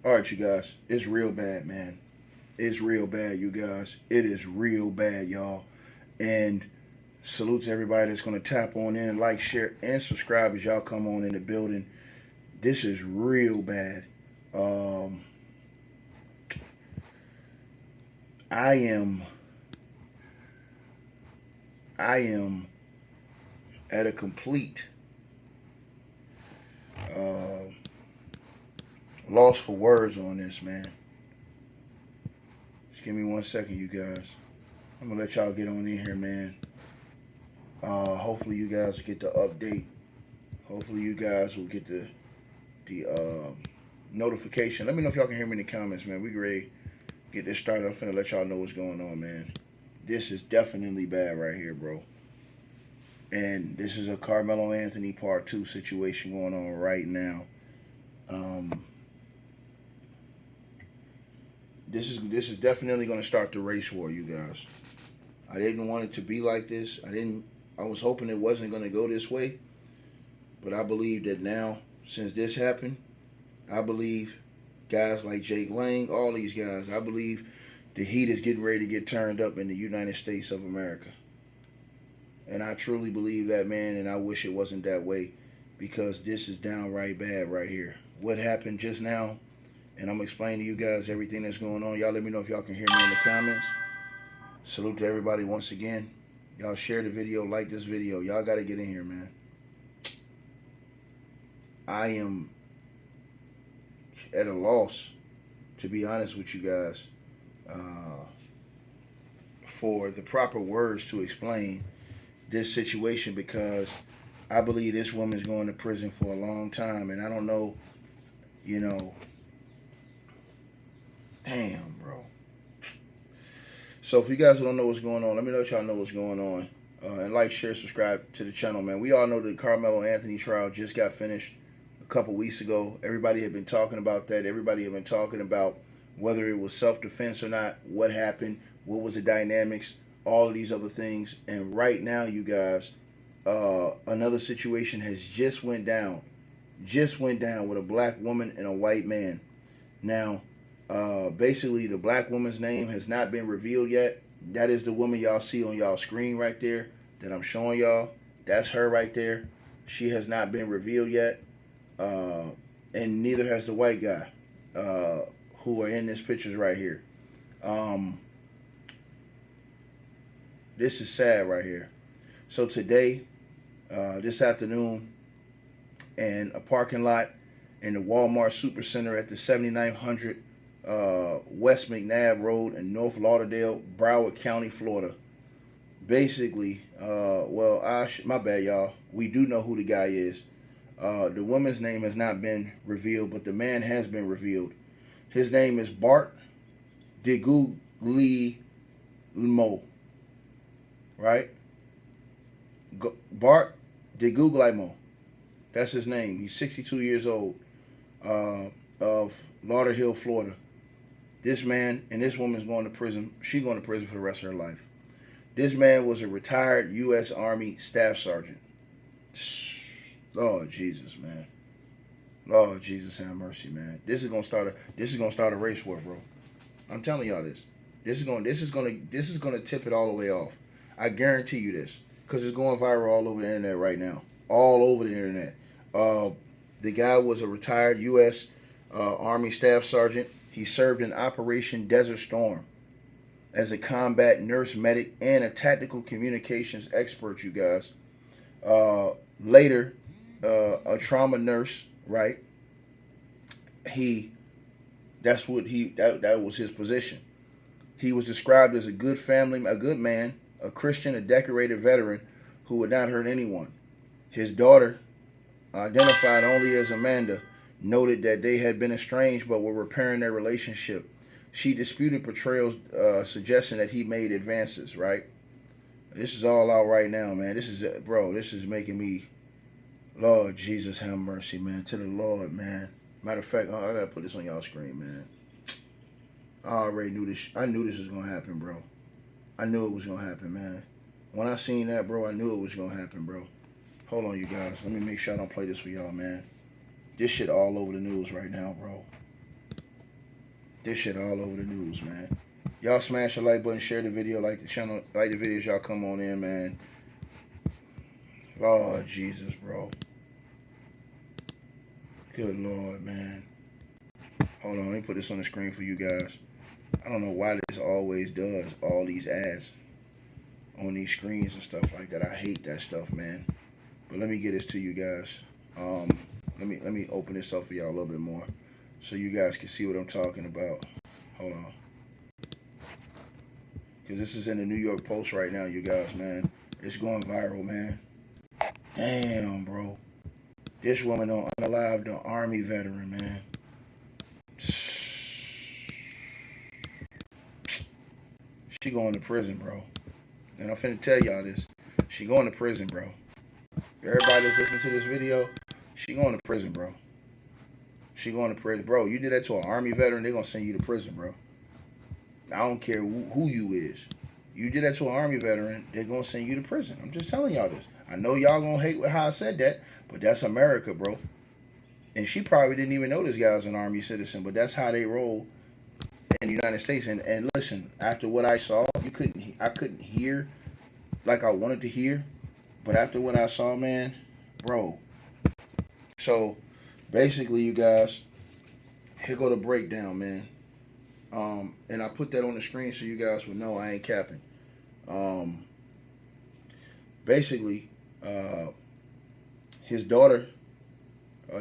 All right, you guys. It's real bad, man. It's real bad, you guys. It is real bad, y'all. And salute to everybody that's going to tap on in, like, share, and subscribe as y'all come on in the building. This is real bad. Um, I am, I am at a complete uh, loss for words on this, man. Just give me 1 second, you guys. I'm gonna let y'all get on in here, man. Hopefully you guys get the update. Hopefully you guys will get the notification. Let me know if y'all can hear me in the comments, man. We ready to get this started. I'm finna let y'all know what's going on, man. This is definitely bad right here, bro. And this is a Carmelo Anthony Part 2 situation going on right now. Um, this is definitely going to start the race war, you guys. I didn't want it to be like this. I was hoping it wasn't going to go this way, but I believe that now, since this happened, I believe guys like Jake Lang, all these guys, I believe the heat is getting ready to get turned up in the United States of America. And I truly believe that, man, and I wish it wasn't that way, because this is downright bad right here. What happened just now, and I'm explaining to you guys everything that's going on. Y'all let me know if y'all can hear me in the comments. Salute to everybody once again. Y'all share the video, like this video. Y'all got to get in here, man. I am at a loss, to be honest with you guys, for the proper words to explain this situation, because I believe this woman's going to prison for a long time, and I don't know, you know, damn, bro. So if you guys don't know what's going on, let me know if y'all know what's going on. And like, share, subscribe to the channel, man. We all know the Carmelo Anthony trial just got finished a couple weeks ago. Everybody had been talking about that. Everybody had been talking about whether it was self-defense or not, what happened, what was the dynamics, all of these other things. And right now, you guys, another situation has just went down with a black woman and a white man. Now, basically, the black woman's name has not been revealed yet. That is the woman y'all see on y'all screen right there that I'm showing y'all. That's her right there. She has not been revealed yet. And neither has the white guy who are in this pictures right here. This is sad right here. So today, this afternoon, in a parking lot in the Walmart Supercenter at the 7900 West McNabb Road in North Lauderdale, Broward County, Florida. Basically, my bad, y'all. We do know who the guy is. The woman's name has not been revealed, but the man has been revealed. His name is Bart DeGuglielmo, right? Bart DeGuglielmo. That's his name. He's 62 years old, of Lauderhill, Florida. This man and this woman's going to prison. She's going to prison for the rest of her life. This man was a retired U.S. Army Staff Sergeant. Lord Jesus, man. Lord Jesus, have mercy, man. This is gonna start a race war, bro. I'm telling y'all this. This is gonna tip it all the way off. I guarantee you this, because it's going viral all over the internet right now. All over the internet. The guy was a retired U.S. Army Staff Sergeant. He served in Operation Desert Storm as a combat nurse medic and a tactical communications expert, you guys. Later, a trauma nurse, right? That was his position. He was described as a good man, a Christian, a decorated veteran who would not hurt anyone. His daughter, identified only as Amanda, noted that they had been estranged but were repairing their relationship. She disputed portrayals, suggesting that he made advances, right? This is all out right now, man. This is making me, Lord Jesus, have mercy, man. To the Lord, man. Matter of fact, I gotta put this on y'all screen, man. I already knew this. I knew this was gonna happen, bro. I knew it was gonna happen, man. When I seen that, bro, I knew it was gonna happen, bro. Hold on, you guys. Let me make sure I don't play this for y'all, man. This shit all over the news right now, bro. This shit all over the news, man. Y'all smash the like button, share the video, like the channel, like the videos. Y'all come on in, man. Lord Jesus, bro. Good Lord, man. Hold on, let me put this on the screen for you guys. I don't know why this always does all these ads on these screens and stuff like that. I hate that stuff, man. But let me get this to you guys. Let me open this up for y'all a little bit more so you guys can see what I'm talking about. Hold on. Because this is in the New York Post right now, you guys, man. It's going viral, man. Damn, bro. This woman on unalived an Army veteran, man. She going to prison, bro. And I'm finna tell y'all this. She going to prison, bro. Everybody that's listening to this video, she going to prison, bro. She going to prison. Bro, you did that to an Army veteran, they're going to send you to prison, bro. I don't care who you is. You did that to an Army veteran, they're going to send you to prison. I'm just telling y'all this. I know y'all going to hate how I said that, but that's America, bro. And she probably didn't even know this guy was an Army citizen, but that's how they roll in the United States. And listen, after what I saw, I couldn't hear like I wanted to hear. But after what I saw, man, bro. So basically, you guys, here go the breakdown, man. And I put that on the screen so you guys would know I ain't capping. Basically, his daughter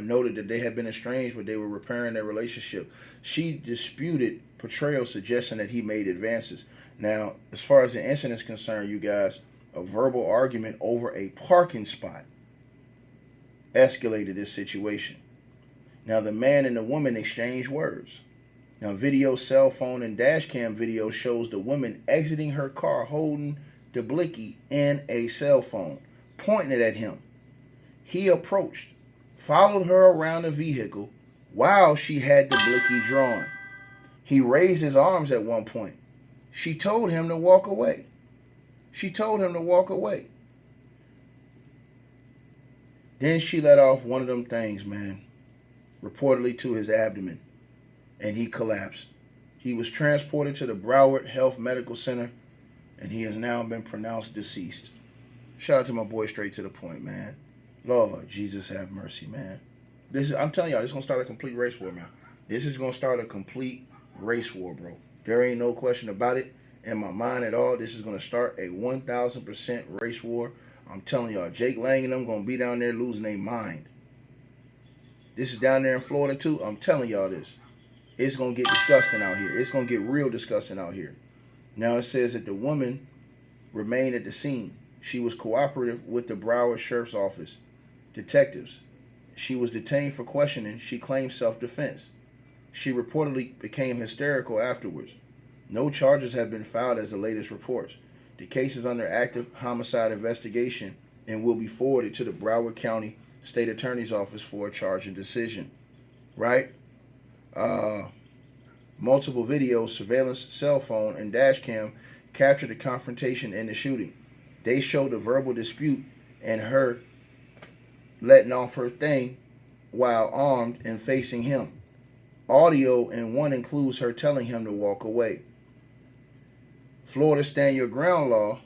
noted that they had been estranged, but they were repairing their relationship. She disputed portrayal suggesting that he made advances. Now, as far as the incident is concerned, you guys, a verbal argument over a parking spot escalated this situation. Now, the man and the woman exchanged words. Now, video, cell phone, and dash cam video shows the woman exiting her car holding the blicky and a cell phone, pointing it at him. He approached, followed her around the vehicle while she had the blicky drawn. He raised his arms at one point. She told him to walk away. Then she let off one of them things, man, reportedly to his abdomen, and he collapsed. He was transported to the Broward Health Medical Center, and he has now been pronounced deceased. Shout out to my boy, straight to the point, man. Lord Jesus, have mercy, man. I'm telling y'all, this is going to start a complete race war, man. This is going to start a complete race war, bro. There ain't no question about it in my mind at all. This is going to start a 1,000% race war. I'm telling y'all, Jake Lang and them going to be down there losing their mind. This is down there in Florida, too. I'm telling y'all this. It's going to get disgusting out here. It's going to get real disgusting out here. Now, it says that the woman remained at the scene. She was cooperative with the Broward Sheriff's Office detectives. She was detained for questioning. She claimed self-defense. She reportedly became hysterical afterwards. No charges have been filed as the latest reports. The case is under active homicide investigation and will be forwarded to the Broward County State Attorney's Office for a charging decision. Right? Multiple videos, surveillance, cell phone, and dash cam captured the confrontation and the shooting. They showed a verbal dispute and her letting off her thing while armed and facing him. Audio in one includes her telling him to walk away. Florida Stand Your Ground law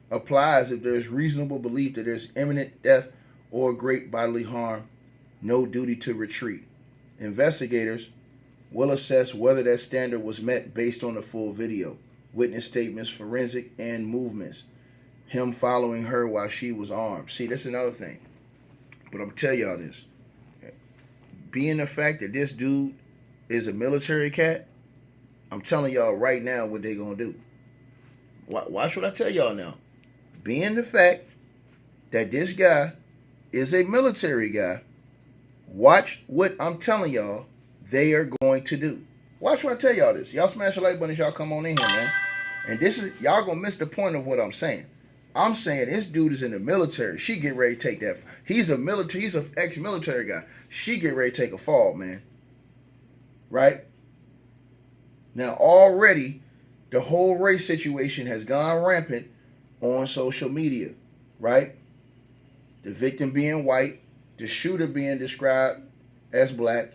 applies if there's reasonable belief that there's imminent death or great bodily harm, no duty to retreat. Investigators will assess whether that standard was met based on the full video, witness statements, forensic, and movements. Him following her while she was armed. See, that's another thing. But I'm going to tell y'all this. Being the fact that this dude is a military cat, I'm telling y'all right now what they're going to do. Watch what I tell y'all now. Being the fact that this guy is a military guy, watch what I'm telling y'all they are going to do. Watch what I tell y'all this. Y'all smash the like button as y'all come on in here, man. And this is, y'all going to miss the point of what I'm saying. I'm saying this dude is in the military. She get ready to take that. He's an ex-military guy. She get ready to take a fall, man. Right? Now, already, the whole race situation has gone rampant on social media. Right? The victim being white. The shooter being described as black.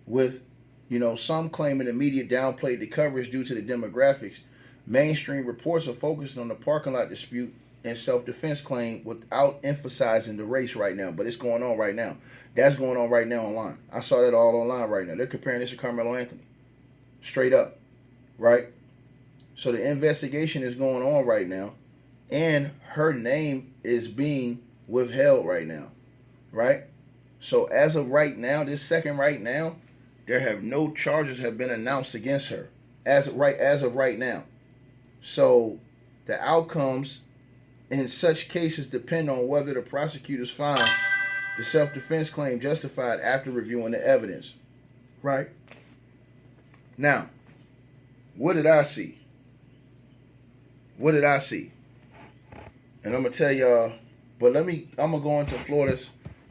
With You know, some claiming the media downplayed the coverage due to the demographics. Mainstream reports are focused on the parking lot dispute and self-defense claim without emphasizing the race right now. But it's going on right now. That's going on right now online. I saw that all online right now. They're comparing this to Carmelo Anthony. Straight up. Right? So the investigation is going on right now. And her name is being withheld right now. Right? So as of right now, this second right now, there have no charges have been announced against her. As of right now. So the outcomes in such cases depend on whether the prosecutors find the self-defense claim justified after reviewing the evidence. Right? Now, what did I see? What did I see? And I'm going to tell y'all, but I'm going to go into Florida's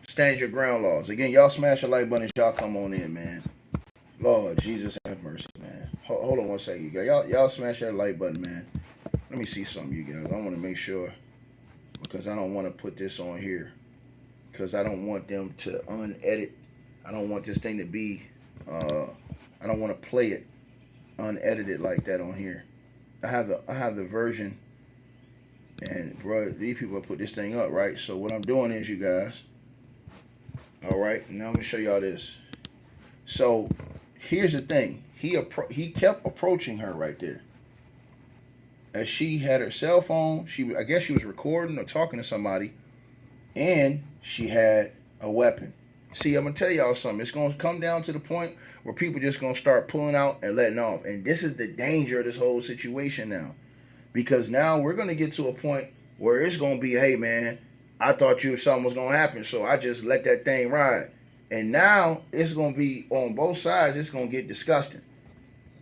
Stand Your Ground laws. Again, y'all smash the like button, y'all come on in, man. Lord Jesus have mercy, man. Hold on one second, you guys. Y'all smash that like button, man. Let me see something, you guys. I want to make sure, because I don't want to put this on here, because I don't want them to unedit. I don't want this thing to be, I don't want to play it unedited like that on here. I have the version, and bro, these people put this thing up, right? So what I'm doing is, you guys, all right, now I'm gonna show y'all this. So here's the thing. He kept approaching her right there. As she had her cell phone, I guess she was recording or talking to somebody, and she had a weapon. See, I'm gonna tell y'all something. It's gonna come down to the point where people just gonna start pulling out and letting off. And this is the danger of this whole situation now. Because now we're gonna get to a point where it's gonna be, hey man, I thought something was gonna happen, so I just let that thing ride. And now it's going to be on both sides. It's going to get disgusting.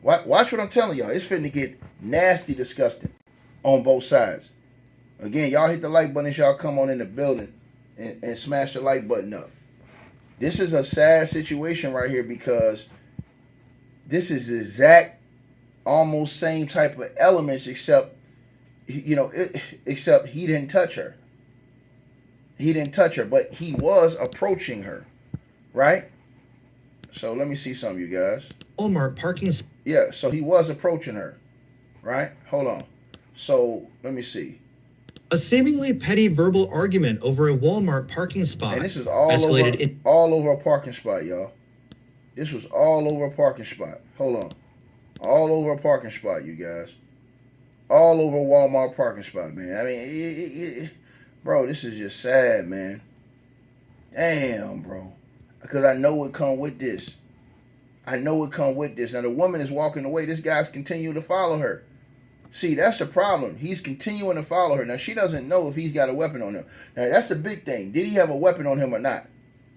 Watch what I'm telling y'all. It's finna get nasty disgusting on both sides. Again, y'all hit the like button as y'all come on in the building and smash the like button up. This is a sad situation right here because this is exact, almost same type of elements except, except he didn't touch her. He didn't touch her, but he was approaching her. Right? So let me see something, you guys. Walmart parking. Yeah, so he was approaching her. Right? Hold on. So let me see. A seemingly petty verbal argument over a Walmart parking spot. And this is all over a parking spot, y'all. This was all over a parking spot. Hold on. All over a parking spot, you guys. All over a Walmart parking spot, man. I mean, bro, this is just sad, man. Damn, bro. Because I know it come with this. I know it come with this. Now, the woman is walking away. This guy's continuing to follow her. See, that's the problem. He's continuing to follow her. Now, she doesn't know if he's got a weapon on him. Now, that's the big thing. Did he have a weapon on him or not?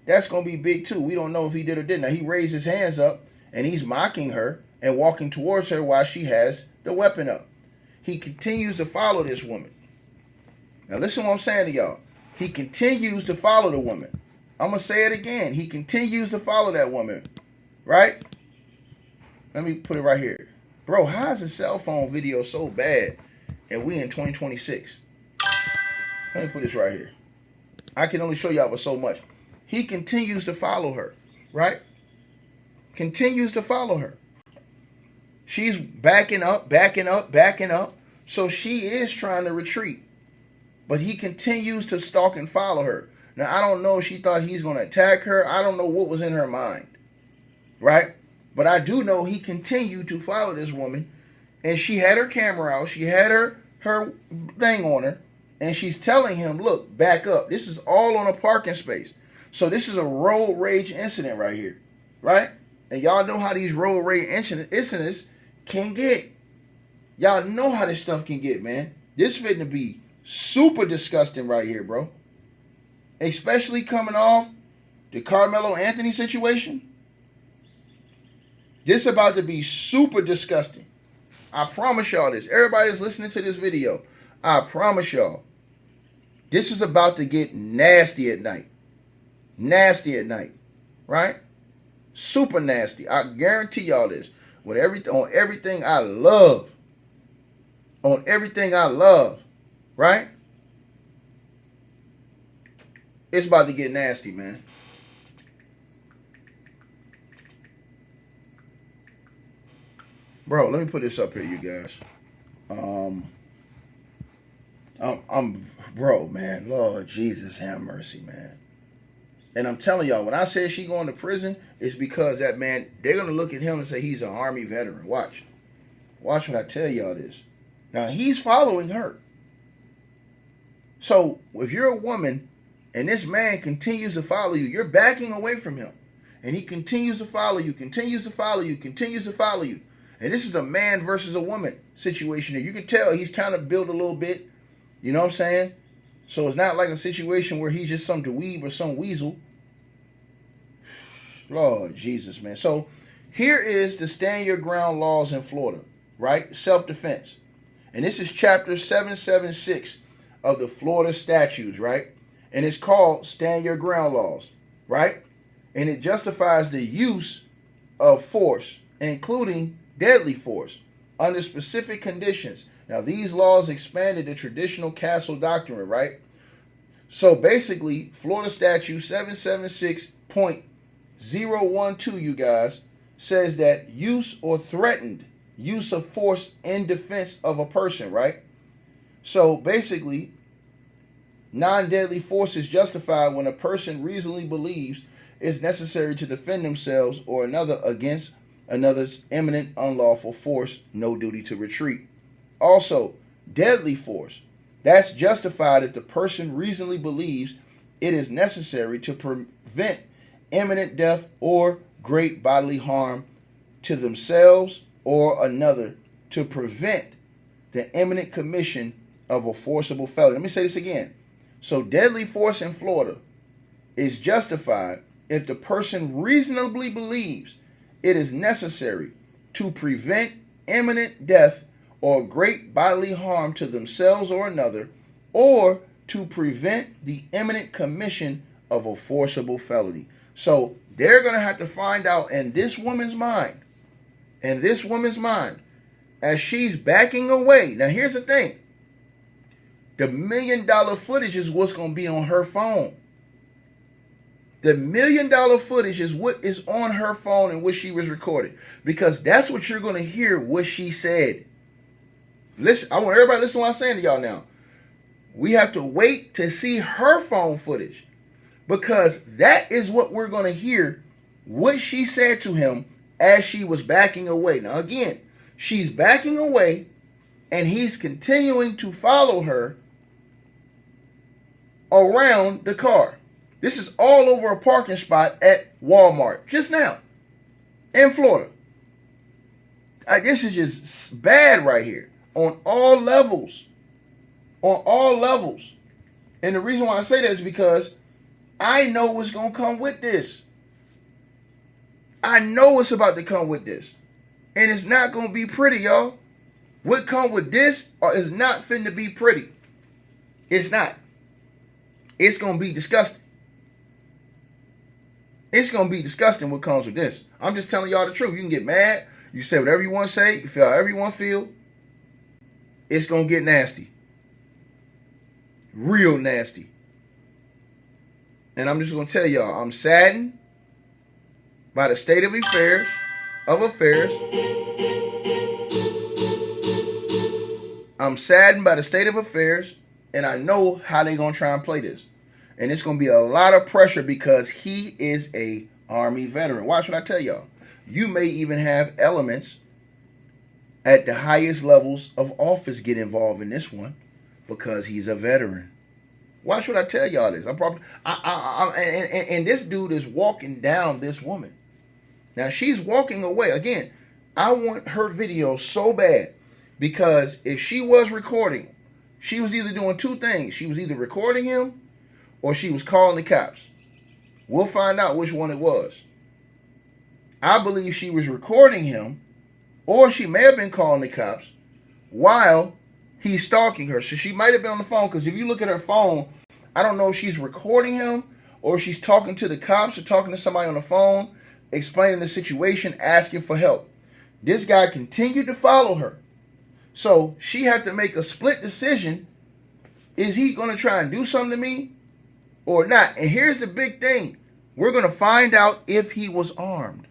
That's going to be big, too. We don't know if he did or didn't. Now, he raised his hands up, and he's mocking her and walking towards her while she has the weapon up. He continues to follow this woman. Now, listen to what I'm saying to y'all. He continues to follow the woman. I'm going to say it again. He continues to follow that woman. Right? Let me put it right here. Bro, how is a cell phone video so bad and we in 2026? Let me put this right here. I can only show y'all but so much. He continues to follow her. Right? Continues to follow her. She's backing up. So she is trying to retreat. But he continues to stalk and follow her. Now, I don't know if she thought he's going to attack her. I don't know what was in her mind. Right? But I do know he continued to follow this woman. And she had her camera out. She had her thing on her. And she's telling him, look, back up. This is all on a parking space. So this is a road rage incident right here. Right? And y'all know how these road rage incidents can get. Y'all know how this stuff can get, man. This fitting to be super disgusting right here, bro. Especially coming off the Carmelo Anthony situation. This about to be super disgusting. I promise y'all this. Everybody that's listening to this video, I promise y'all, this is about to get nasty at night. Nasty at night. Right? Super nasty. I guarantee y'all this. On everything I love. On everything I love. Right? It's about to get nasty, man. Bro, let me put this up here, you guys. Bro, man, Lord Jesus, have mercy, man. And I'm telling y'all, when I say she going to prison, it's because that man, they're going to look at him and say he's an Army veteran. Watch when I tell y'all this. Now, he's following her. So, if you're a woman and this man continues to follow you, you're backing away from him. And he continues to follow you, continues to follow you, continues to follow you. And this is a man versus a woman situation here. You can tell he's kind of built a little bit. You know what I'm saying? So it's not like a situation where he's just some dweeb or some weasel. Lord Jesus, man. So here is the stand your ground laws in Florida, right? Self-defense. And this is chapter 776 of the Florida statutes, right? And it's called stand your ground laws, right? And it justifies the use of force, including deadly force, under specific conditions. Now, these laws expanded the traditional castle doctrine, right? So basically, Florida Statute 776.012, you guys, says that use or threatened use of force in defense of a person, right? So basically, non-deadly force is justified when a person reasonably believes it's necessary to defend themselves or another against another's imminent unlawful force, no duty to retreat. Also, deadly force. That's justified if the person reasonably believes it is necessary to prevent imminent death or great bodily harm to themselves or another, to prevent the imminent commission of a forcible felony. Let me say this again. So deadly force in Florida is justified if the person reasonably believes it is necessary to prevent imminent death or great bodily harm to themselves or another, or to prevent the imminent commission of a forcible felony. So they're going to have to find out in this woman's mind, as she's backing away. Now, here's the thing. The $1 million footage is what's going to be on her phone. The $1 million footage is what is on her phone and what she was recording. Because that's what you're going to hear what she said. Listen, I want everybody to listen to what I'm saying to y'all now. We have to wait to see her phone footage. Because that is what we're going to hear, what she said to him as she was backing away. Now again, she's backing away and he's continuing to follow her around the car. This is all over a parking spot at Walmart just now in Florida. This is just bad right here on all levels. On all levels. And the reason why I say that is because I know what's going to come with this. I know what's about to come with this. And it's not going to be pretty, y'all. What come with this is not finna be pretty. It's not. It's going to be disgusting. It's going to be disgusting what comes with this. I'm just telling y'all the truth. You can get mad. You say whatever you want to say. You feel however you want to feel. It's going to get nasty. Real nasty. And I'm just going to tell y'all, I'm saddened by the state of affairs. I'm saddened by the state of affairs, and I know how they're going to try and play this. And it's going to be a lot of pressure because he is a Army veteran. Watch what I tell y'all. You may even have elements at the highest levels of office get involved in this one because he's a veteran. Watch what I tell y'all this. And this dude is walking down this woman. Now she's walking away. Again, I want her video so bad because if she was recording, she was either doing two things. She was either recording him or she was calling the cops. We'll find out which one it was. I believe she was recording him, or she may have been calling the cops while he's stalking her. So she might have been on the phone, because if you look at her phone, I don't know if she's recording him or if she's talking to the cops or talking to somebody on the phone, explaining the situation, asking for help. This guy continued to follow her. So she had to make a split decision. Is he going to try and do something to me or not? And here's the big thing. We're going to find out if he was armed.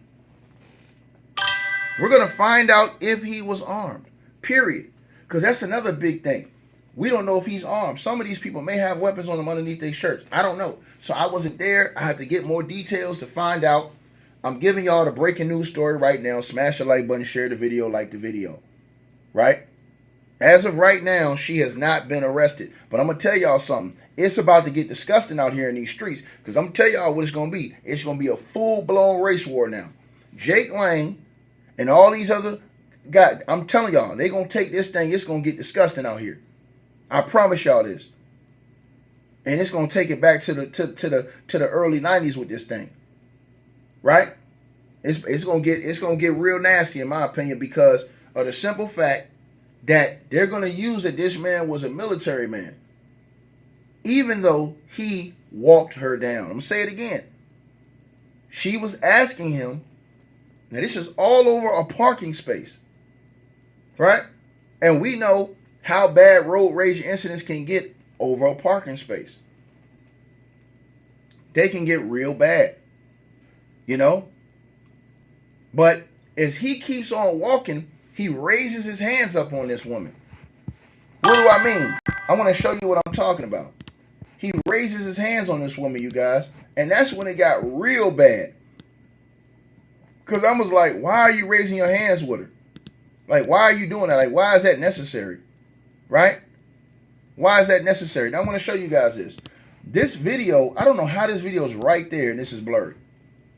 We're going to find out if he was armed, period. Because that's another big thing. We don't know if he's armed. Some of these people may have weapons on them underneath their shirts. I don't know. So I wasn't there. I have to get more details to find out. I'm giving y'all the breaking news story right now. Smash the like button, share the video, like the video. Right? As of right now, she has not been arrested. But I'm going to tell y'all something. It's about to get disgusting out here in these streets. Because I'm going to tell y'all what it's going to be. It's going to be a full-blown race war now. Jake Lang and all these other guys, I'm telling y'all, they're going to take this thing. It's going to get disgusting out here. I promise y'all this. And it's going to take it back to the early 90s with this thing. Right? It's going to get real nasty in my opinion because of the simple fact that they're going to use that this man was a military man. Even though he walked her down. I'm going to say it again. She was asking him. Now this is all over a parking space. Right? And we know how bad road rage incidents can get over a parking space. They can get real bad. You know? But as he keeps on walking, he raises his hands up on this woman. What do I mean? I want to show you what I'm talking about. He raises his hands on this woman, you guys. And that's when it got real bad. Because I was like, why are you raising your hands with her? Like, why are you doing that? Like, why is that necessary? Right? Why is that necessary? Now, I want to show you guys this. This video, I don't know how this video is right there and this is blurry.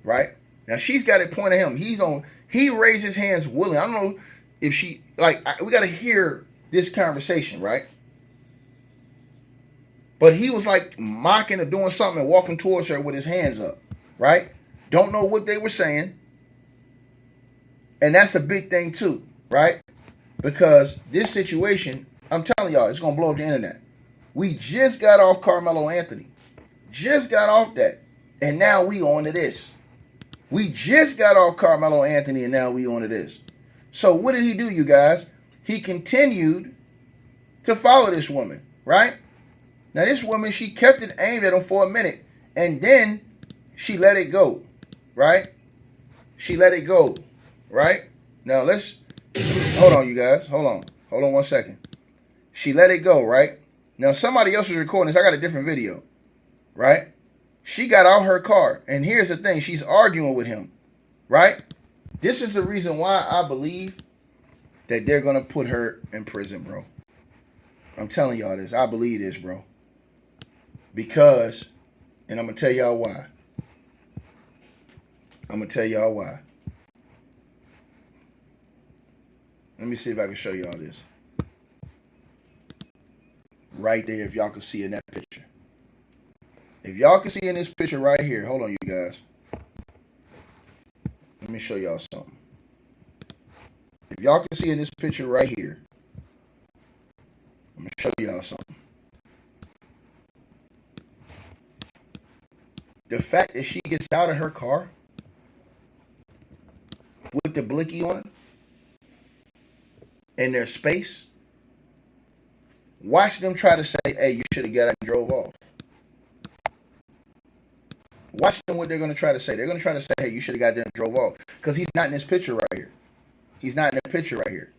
Right? Now, she's got it pointed at him. He raised his hands willingly. I don't know if she, we got to hear this conversation, right? But he was like mocking or doing something and walking towards her with his hands up, right? Don't know what they were saying. And that's a big thing too, right? Because this situation, I'm telling y'all, it's going to blow up the internet. We just got off Carmelo Anthony. Just got off that. And now we on to this. We just got off Carmelo Anthony and now we on to this. So what did he do, you guys? He continued to follow this woman, right? Now this woman, she kept it aimed at him for a minute. And then she let it go, right? She let it go, right? Now hold on, you guys. Hold on 1 second. She let it go, right? Now somebody else was recording this. I got a different video, right? She got out her car. And here's the thing. She's arguing with him, right? This is the reason why I believe that they're going to put her in prison, bro. I'm telling y'all this. I believe this, bro. Because, and I'm going to tell y'all why. Let me see if I can show y'all this. Right there, if y'all can see in that picture. If y'all can see in this picture right here. Hold on, you guys. Let me show y'all something. If y'all can see in this picture right here. I'm going to show y'all something. The fact that she gets out of her car with the blicky on it and there's space. Watch them try to say, hey, you should have got out and drove off. Watch them what they're going to try to say. They're going to try to say, hey, you should have got there and drove off. Because he's not in this picture right here. He's not in the picture right here.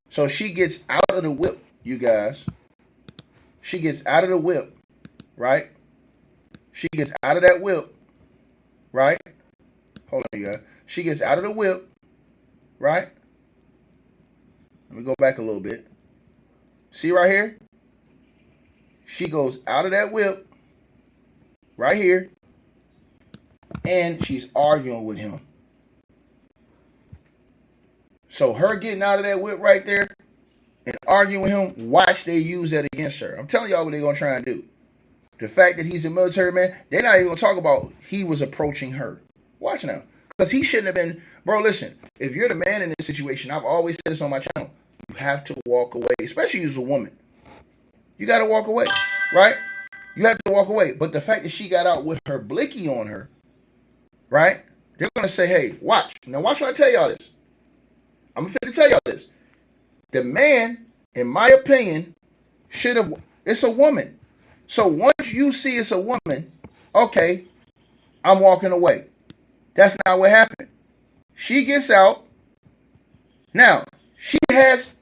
So she gets out of the whip, you guys. She gets out of the whip, right? She gets out of that whip, right? Hold on, you guys. She gets out of the whip, right? Let me go back a little bit. See right here? She goes out of that whip, right here, and she's arguing with him. So her getting out of that whip right there and arguing with him, watch they use that against her. I'm telling y'all what they're going to try and do. The fact that he's a military man, they're not even going to talk about he was approaching her. Watch now. Because he shouldn't have been. Bro, listen. If you're the man in this situation, I've always said this on my channel. You have to walk away. Especially as a woman. You got to walk away. Right? You have to walk away. But the fact that she got out with her blicky on her. Right? They're going to say, hey, watch. Now watch what I tell y'all this. I'm going to tell y'all this. The man, in my opinion, should have. It's a woman. So once you see it's a woman, okay, I'm walking away. That's not what happened. She gets out. Now, she isn't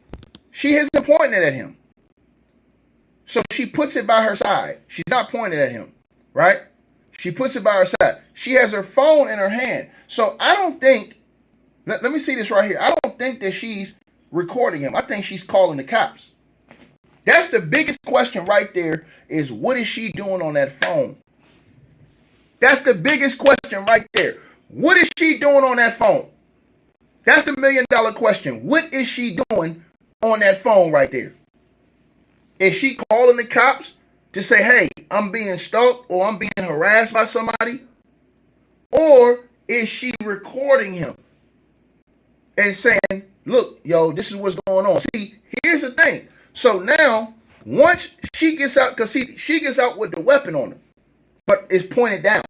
pointing it at him. So she puts it by her side. She's not pointing at him, right? She puts it by her side. She has her phone in her hand. So I don't think, let me see this right here. I don't think that she's recording him. I think she's calling the cops. That's the biggest question right there, is what is she doing on that phone? That's the biggest question right there. What is she doing on that phone? That's the $1 million question. What is she doing on that phone right there? Is she calling the cops to say, hey, I'm being stalked or I'm being harassed by somebody? Or is she recording him and saying, look, yo, this is what's going on? See, here's the thing. So now, once she gets out, because she gets out with the weapon on her, but it's pointed down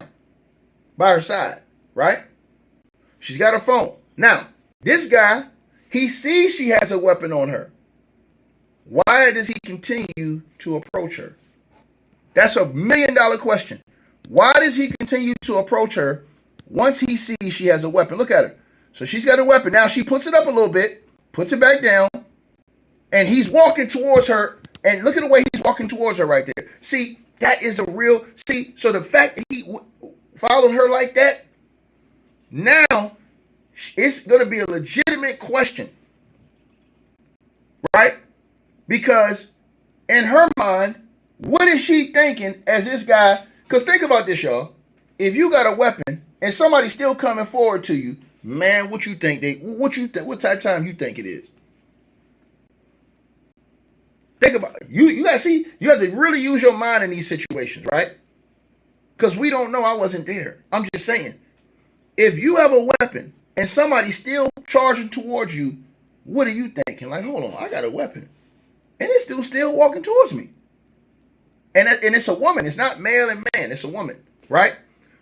by her side, right? She's got her phone. Now, this guy, he sees she has a weapon on her. Why does he continue to approach her? That's a $1 million question. Why does he continue to approach her once he sees she has a weapon? Look at her. So she's got a weapon. Now she puts it up a little bit, puts it back down, and he's walking towards her. And look at the way he's walking towards her right there. See, that is the real, see, so the fact that he followed her like that, now it's going to be a legitimate question, right? Because in her mind, what is she thinking as this guy? Because think about this, y'all. If you got a weapon and somebody's still coming forward to you, man, what you think? What type of time you think it is? Think about it. You got to see. You have to really use your mind in these situations, right? Because we don't know. I wasn't there. I'm just saying. If you have a weapon and somebody's still charging towards you, what are you thinking? Like, hold on, I got a weapon. And it's still walking towards me. And it's a woman. It's not male and man. It's a woman, right?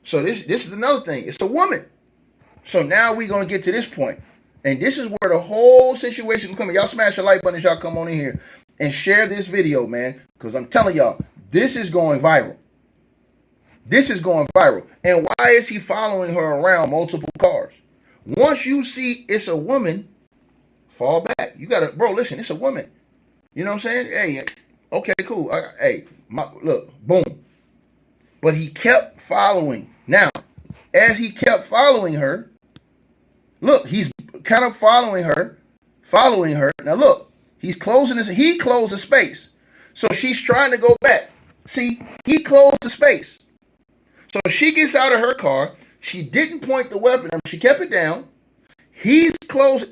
So this is another thing. It's a woman. So now we're going to get to this point. And this is where the whole situation is coming. Y'all smash the like button as y'all come on in here and share this video, man. Because I'm telling y'all, this is going viral. This is going viral. And why is he following her around multiple cars? Once you see it's a woman, fall back. You got to, bro, listen, it's a woman. You know what I'm saying? Hey, okay, cool. Look, boom. But he kept following. Now, as he kept following her, look, he's kind of following her. Now, look, he closed the space. So she's trying to go back. See, he closed the space. So she gets out of her car. She didn't point the weapon. She kept it down. He comes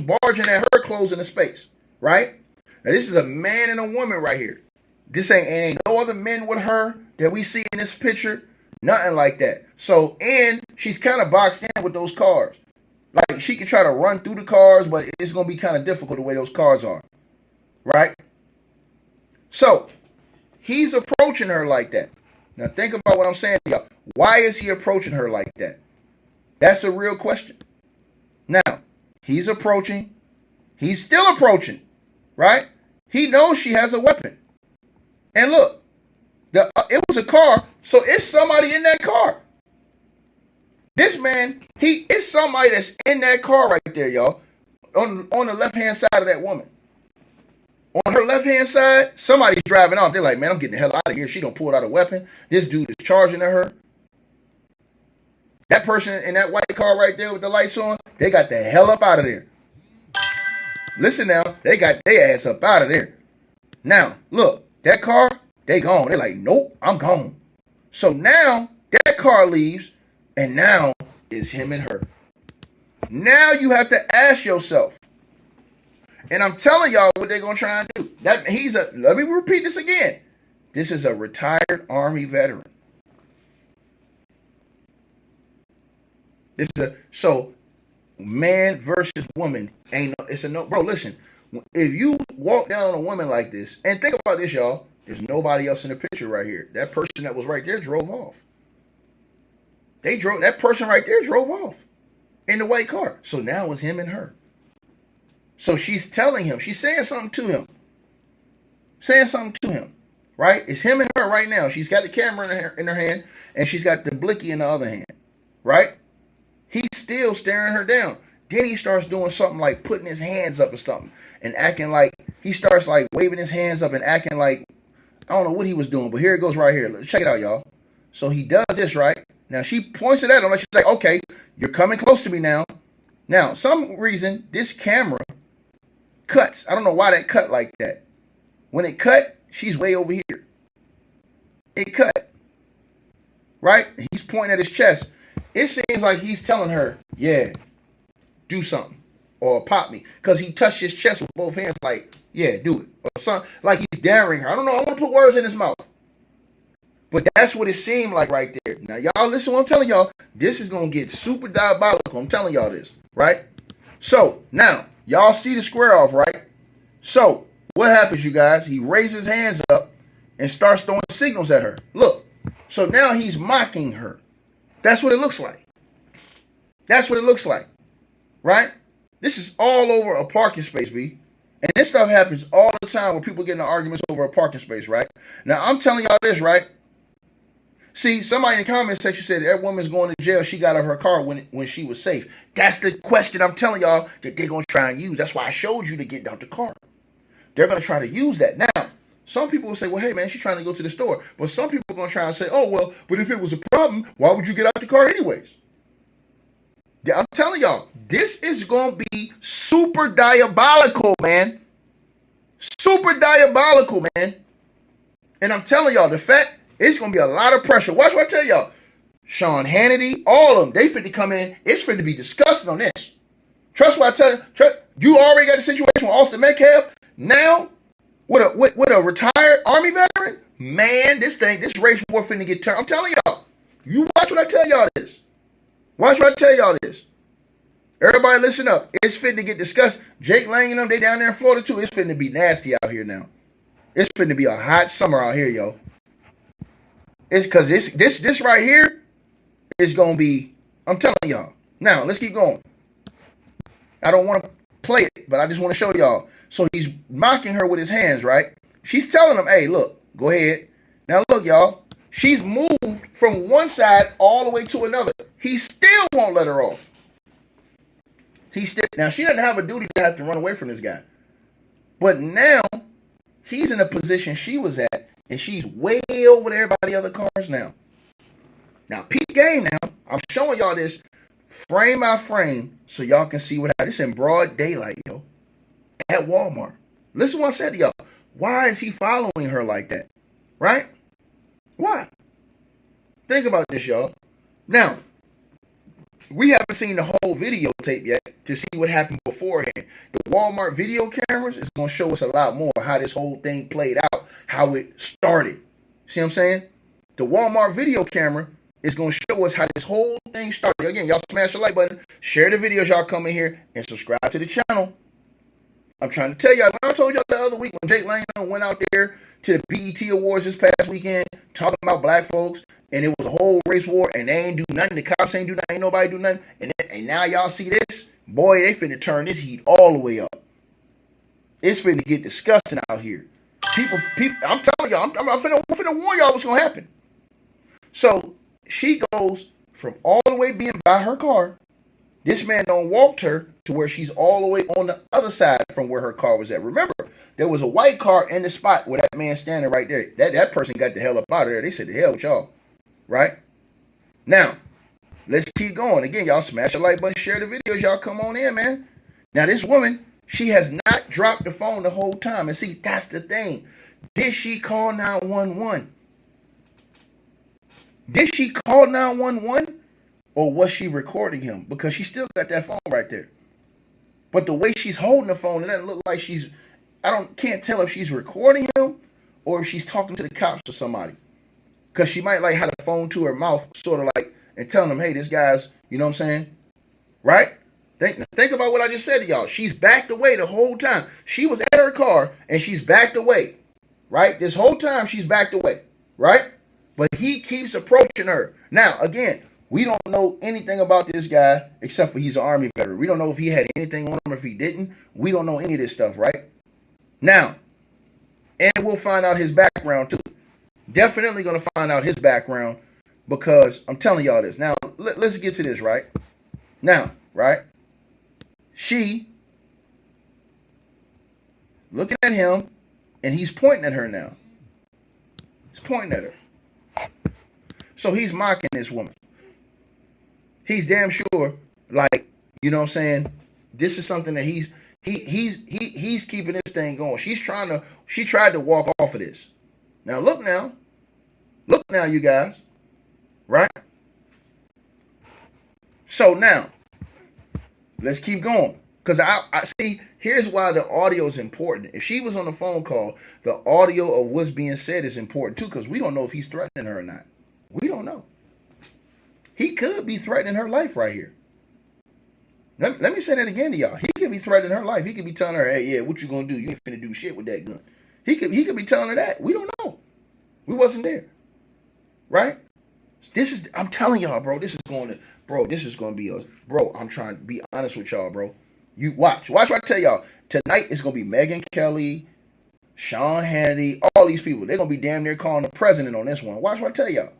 barging at her, closing the space, right? Now, this is a man and a woman right here. This ain't no other men with her that we see in this picture. Nothing like that. So, and she's kind of boxed in with those cars. Like, she can try to run through the cars, but it's going to be kind of difficult the way those cars are. Right? So, he's approaching her like that. Now, think about what I'm saying to y'all. Why is he approaching her like that? That's the real question. Now, he's approaching. He's still approaching. Right? He knows she has a weapon. And look, it was a car, so it's somebody in that car. This man, it's somebody that's in that car right there, y'all. On the left-hand side of that woman. On her left-hand side, somebody's driving off. They're like, man, I'm getting the hell out of here. She done pulled out a weapon. This dude is charging at her. That person in that white car right there with the lights on, they got the hell up out of there. Listen now, they got their ass up out of there. Now, look, that car, they gone. They're like, nope, I'm gone. So now, that car leaves, and now it's him and her. Now you have to ask yourself, and I'm telling y'all what they're going to try and do. Let me repeat this again. This is a retired Army veteran. So man versus woman bro, listen, if you walk down on a woman like this, and think about this, y'all, there's nobody else in the picture right here. That person that was right there drove off. That person right there drove off in the white car. So now it's him and her. So she's telling him, she's saying something to him. Right? It's him and her right now. She's got the camera in her hand, and she's got the blicky in the other hand. Right? He's still staring her down. Then he starts doing something like putting his hands up or something and acting like he starts like waving his hands up and acting like I don't know what he was doing, but here it goes right here. Let's check it out, y'all. So he does this, right? Now she points it at him like she's like, okay, you're coming close to me now. Now, some reason this camera cuts. I don't know why that cut like that. When it cut, she's way over here. It cut. Right? He's pointing at his chest. It seems like he's telling her, yeah, do something. Or pop me. Because he touched his chest with both hands like, yeah, do it. Or something. Like he's daring her. I don't know. I want to put words in his mouth. But that's what it seemed like right there. Now, y'all listen to what I'm telling y'all. This is going to get super diabolical. I'm telling y'all this. Right? So, now, y'all see the square off, right? So, what happens, you guys? He raises his hands up and starts throwing signals at her. Look. So now he's mocking her. That's what it looks like. That's what it looks like. Right? This is all over a parking space, B. And this stuff happens all the time where people get into arguments over a parking space, right? Now, I'm telling y'all this, right? See, somebody in the comment section said that woman's going to jail. She got out of her car when she was safe. That's the question I'm telling y'all that they're going to try and use. That's why I showed you to get out the car. They're going to try to use that. Now, some people will say, well, hey, man, she's trying to go to the store. But some people are going to try and say, oh, well, but if it was a problem, why would you get out the car anyways? Yeah, I'm telling y'all, this is going to be super diabolical, man. Super diabolical, man. And I'm telling y'all, the fact, it's going to be a lot of pressure. Watch what I tell y'all. Sean Hannity, all of them, they finna come in. It's finna be disgusting on this. Trust what I tell you. You already got a situation with Austin Metcalf. Now, with a retired Army veteran, man, this race war finna get turned. I'm telling y'all. You watch what I tell y'all this. Watch what I tell y'all this. Everybody listen up. It's finna get discussed. Jake Lang and them, they down there in Florida too. It's finna be nasty out here now. It's finna be a hot summer out here, yo. It's because this right here is gonna be, I'm telling y'all. Now, let's keep going. I don't want to play it, but I just want to show y'all. So he's mocking her with his hands, right? She's telling him, hey, look, go ahead. Now look, y'all. She's moved from one side all the way to another. He still won't let her off. Now, she doesn't have a duty to have to run away from this guy. But now, he's in a position she was at, and she's way over there by the other cars now. Now, peep game now. I'm showing y'all this frame by frame so y'all can see what happened. This in broad daylight, yo. At Walmart. Listen to what I said to y'all. Why is he following her like that? Right? Why? Think about this, y'all. Now, we haven't seen the whole videotape yet to see what happened beforehand. The Walmart video cameras is going to show us a lot more how this whole thing played out, how it started. See what I'm saying? The Walmart video camera is going to show us how this whole thing started. Again, y'all smash the like button, share the videos y'all come in here, and subscribe to the channel. I'm trying to tell y'all, I told y'all the other week when Jake Lang went out there to the BET Awards this past weekend talking about black folks, and it was a whole race war, and they ain't do nothing. The cops ain't do nothing. Ain't nobody do nothing. And now y'all see this? Boy, they finna turn this heat all the way up. It's finna get disgusting out here. People, I'm telling y'all, I'm finna warn y'all what's gonna happen. So she goes from all the way being by her car. This man done walked her to where she's all the way on the other side from where her car was at. Remember, there was a white car in the spot where that man standing right there. That person got the hell up out of there. They said, the hell with y'all. Right? Now, let's keep going. Again, y'all smash the like button, share the videos. Y'all come on in, man. Now, this woman, she has not dropped the phone the whole time. And see, that's the thing. Did she call 911? Did she call 911? Or was she recording him? Because she still got that phone right there. But the way she's holding the phone, it doesn't look like can't tell if she's recording him or if she's talking to the cops or somebody. Because she might like have the phone to her mouth, sort of like, and telling them, hey, this guy's, you know what I'm saying? Right? Think about what I just said to y'all. She's backed away the whole time. She was at her car and she's backed away. Right? This whole time she's backed away. Right? But he keeps approaching her. Now, again, we don't know anything about this guy except for he's an Army veteran. We don't know if he had anything on him or if he didn't. We don't know any of this stuff, right? Now, and we'll find out his background too. Definitely going to find out his background because I'm telling y'all this. Now, let's get to this, right? Now, right? she looking at him, and he's pointing at her now. He's pointing at her. So he's mocking this woman. He's damn sure, like, you know what I'm saying? This is something that he's keeping this thing going. She tried to walk off of this. Now look now, you guys, right? So now, let's keep going. Because I see, here's why the audio is important. If she was on the phone call, the audio of what's being said is important too, because we don't know if he's threatening her or not. We don't know. He could be threatening her life right here. Let me say that again to y'all. He could be threatening her life. He could be telling her, hey, yeah, what you gonna do? You ain't finna do shit with that gun. He could be telling her that. We don't know. We wasn't there. Right? I'm telling y'all, bro, this is going to be I'm trying to be honest with y'all, bro. You watch what I tell y'all. Tonight it's going to be Megyn Kelly, Sean Hannity, all these people. They're going to be damn near calling the president on this one. Watch what I tell y'all.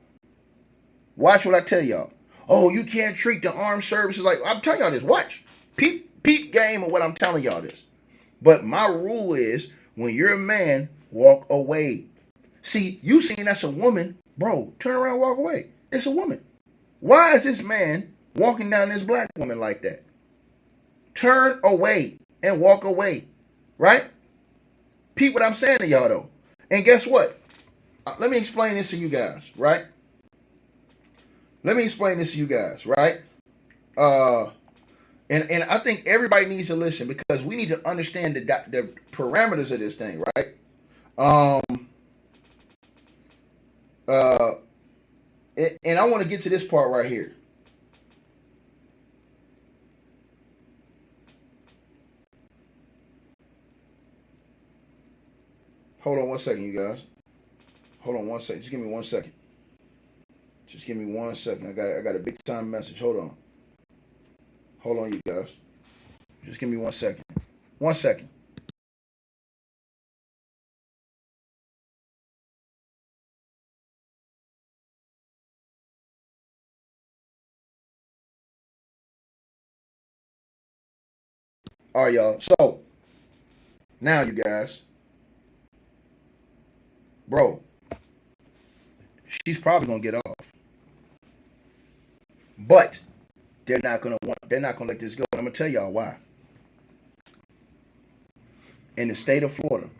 Watch what I tell y'all. Oh, you can't treat the armed services like, I'm telling y'all this. Watch. Peep game of what I'm telling y'all this. But my rule is, when you're a man, walk away. See, you seen that's a woman, bro, turn around, walk away. It's a woman. Why is this man walking down this black woman like that? Turn away and walk away, right? Peep what I'm saying to y'all, though. And guess what? Let me explain this to you guys, right? And I think everybody needs to listen, because we need to understand the parameters of this thing, right? And I want to get to this part right here. Hold on one second, you guys. Hold on one second. Just give me 1 second. I got a big time message. Hold on, you guys. Just give me 1 second. 1 second. All right, y'all. So now, you guys, bro, she's probably gonna get off, but they're not gonna let this go. I'm gonna tell y'all why. In the state of Florida,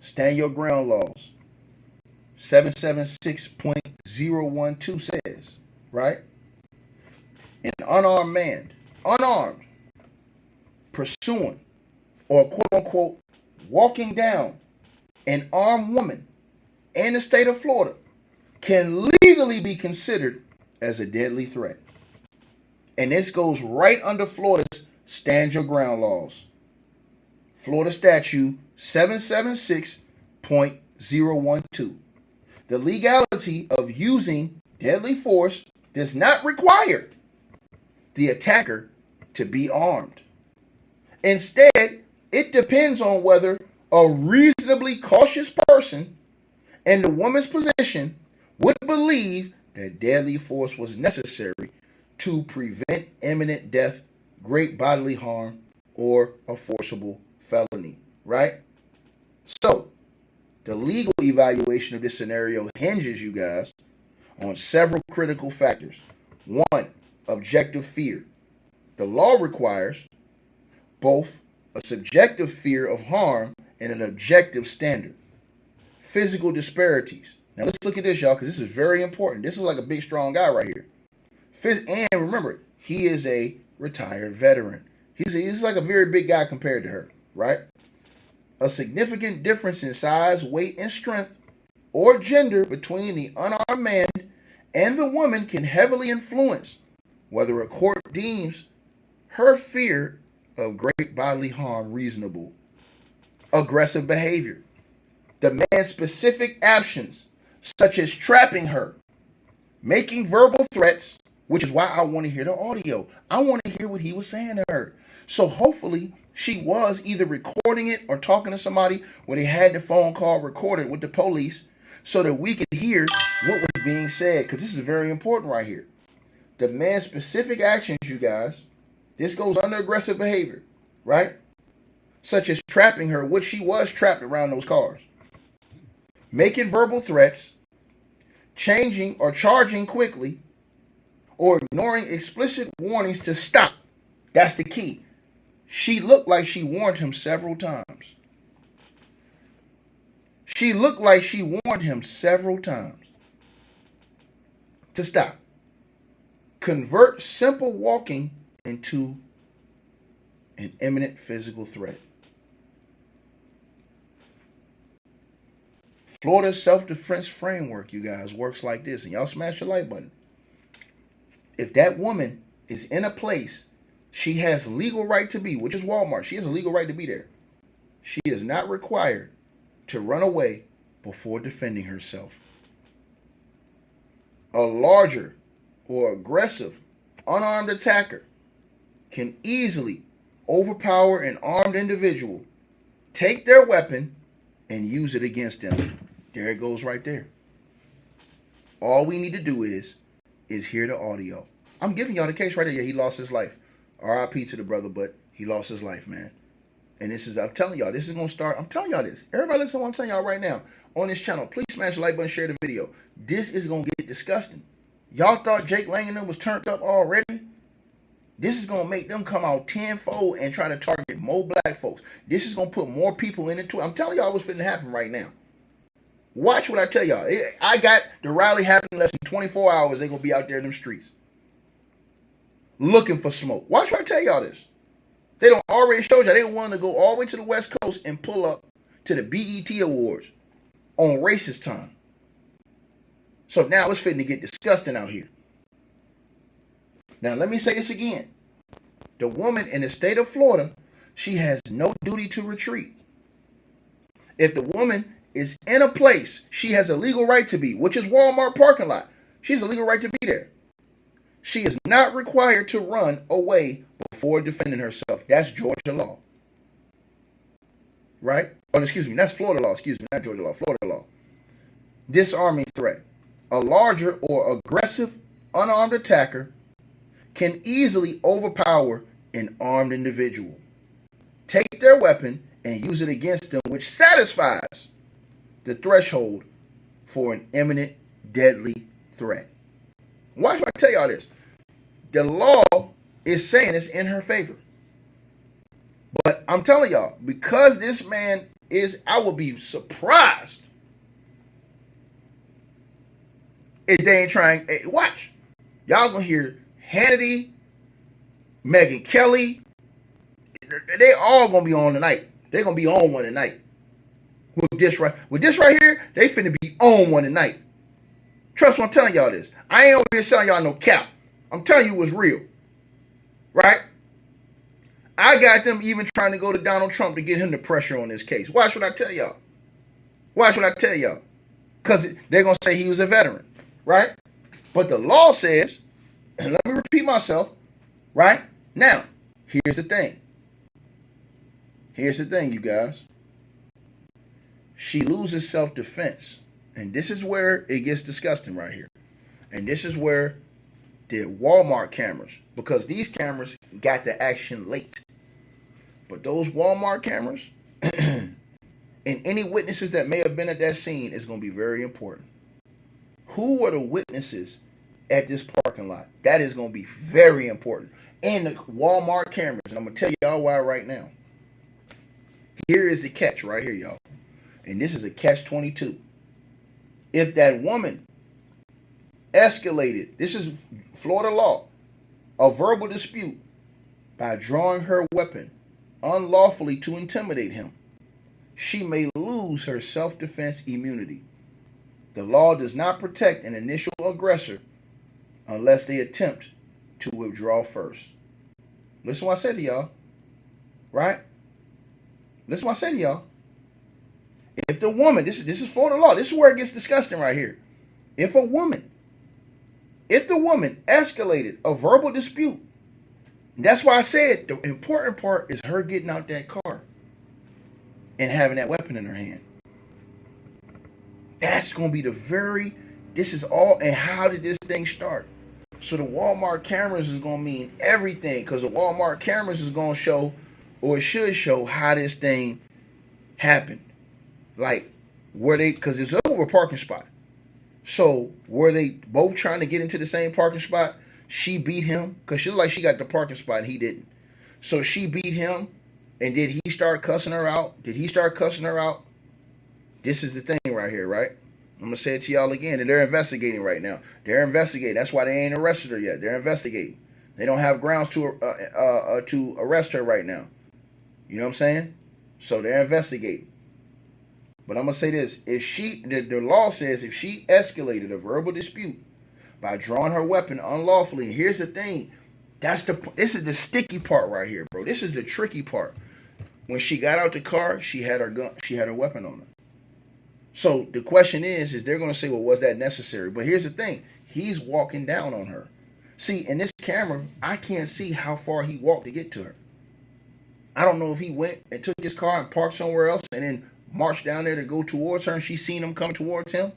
stand your ground laws 776.012 says, right? An unarmed, pursuing or quote unquote walking down an armed woman in the state of Florida can legally be considered as a deadly threat. And this goes right under Florida's stand your ground laws. Florida statute 776.012. The legality of using deadly force does not require the attacker to be armed. Instead, it depends on whether a reasonably cautious person in the woman's position would believe that deadly force was necessary to prevent imminent death, great bodily harm, or a forcible felony, right? So, the legal evaluation of this scenario hinges, you guys, on several critical factors. 1, objective fear. The law requires both a subjective fear of harm and an objective standard. Physical disparities. Now let's look at this, y'all, because this is very important. This is like a big, strong guy right here. And remember, he is a retired veteran. He's like a very big guy compared to her, right? A significant difference in size, weight, and strength or gender between the unarmed man and the woman can heavily influence whether a court deems her fear of great bodily harm reasonable. Aggressive behavior. The man's specific actions, such as trapping her, making verbal threats, which is why I want to hear the audio. I want to hear what he was saying to her. So hopefully she was either recording it or talking to somebody where they had the phone call recorded with the police so that we could hear what was being said, because this is very important right here. The man's specific actions, you guys, This goes under aggressive behavior, right? Such as trapping her, which she was trapped around those cars. Making verbal threats, changing or charging quickly, or ignoring explicit warnings to stop. That's the key. She looked like she warned him several times. She looked like she warned him several times to stop. Convert simple walking into an imminent physical threat. Florida's self-defense framework, you guys, works like this. And y'all smash the like button. If that woman is in a place she has legal right to be, which is Walmart, she has a legal right to be there. She is not required to run away before defending herself. A larger or aggressive unarmed attacker can easily overpower an armed individual, take their weapon, and use it against them. There it goes right there. All we need to do is hear the audio. I'm giving y'all the case right there. Yeah, he lost his life. RIP to the brother, but he lost his life, man. And this is, I'm telling y'all, this is going to start. I'm telling y'all this. Everybody listen to what I'm telling y'all right now on this channel. Please smash the like button, share the video. This is going to get disgusting. Y'all thought Jake Lang and them was turned up already? This is going to make them come out tenfold and try to target more black folks. This is going to put more people in it too. I'm telling y'all what's finna happen right now. Watch what I tell y'all. I got the rally happening in less than 24 hours. They're going to be out there in them streets looking for smoke. Watch what I tell y'all this. They don't already show y'all. They want to go all the way to the West Coast and pull up to the BET Awards on racist time. So now it's fitting to get disgusting out here. Now let me say this again. The woman in the state of Florida, she has no duty to retreat. If the woman is in a place she has a legal right to be, which is Walmart parking lot, she has a legal right to be there. She is not required to run away before defending herself. That's Georgia law. Right? Oh, excuse me. That's Florida law. Excuse me. Not Georgia law. Florida law. Disarming threat. A larger or aggressive unarmed attacker can easily overpower an armed individual, take their weapon, and use it against them, which satisfies the threshold for an imminent deadly threat. Watch what I tell y'all this. The law is saying it's in her favor. But I'm telling y'all, because this man is, I would be surprised if they ain't trying. Hey, watch. Y'all gonna hear Hannity, Megyn Kelly. They all gonna be on tonight. They're gonna be on one tonight. With this right here, they finna be on one tonight. Trust what I'm telling y'all this. I ain't over here selling y'all no cap. I'm telling you what's real. Right? I got them even trying to go to Donald Trump to get him the pressure on this case. Watch what I tell y'all. Watch what I tell y'all. Because they're going to say he was a veteran. Right? But the law says, and let me repeat myself, right? Now, here's the thing. Here's the thing, you guys. She loses self-defense. And this is where it gets disgusting right here. And this is where the Walmart cameras, because these cameras got the action late. But those Walmart cameras and any witnesses that may have been at that scene is going to be very important. Who were the witnesses at this parking lot? That is going to be very important. And the Walmart cameras. And I'm going to tell y'all why right now. Here is the catch right here, y'all. And this is a catch-22. If that woman escalated, this is Florida law, a verbal dispute by drawing her weapon unlawfully to intimidate him, she may lose her self-defense immunity. The law does not protect an initial aggressor unless they attempt to withdraw first. Listen to what I said to y'all. Right? Listen to what I said to y'all. If the woman, this is Florida law. This is where it gets disgusting right here. If the woman escalated a verbal dispute, that's why I said the important part is her getting out that car and having that weapon in her hand. That's going to be this is all, and how did this thing start? So the Walmart cameras is gonna mean everything, because the Walmart cameras is gonna show, or it should show, how this thing happened. Like, were they, because it's over a parking spot. So were they both trying to get into the same parking spot? She beat him, because she looked like she got the parking spot and he didn't. So she beat him, and did he start cussing her out? Did he start cussing her out? This is the thing right here, right? I'm going to say it to y'all again. And they're investigating right now. They're investigating. That's why they ain't arrested her yet. They're investigating. They don't have grounds to arrest her right now. You know what I'm saying? So they're investigating. But I'm going to say this. If she, the law says if she escalated a verbal dispute by drawing her weapon unlawfully, and here's the thing. This is the sticky part right here, bro. This is the tricky part. When she got out the car, she had her gun, she had her weapon on her. So the question is they're going to say, well, was that necessary? But here's the thing. He's walking down on her. See, in this camera, I can't see how far he walked to get to her. I don't know if he went and took his car and parked somewhere else and then marched down there to go towards her and she seen him come towards him.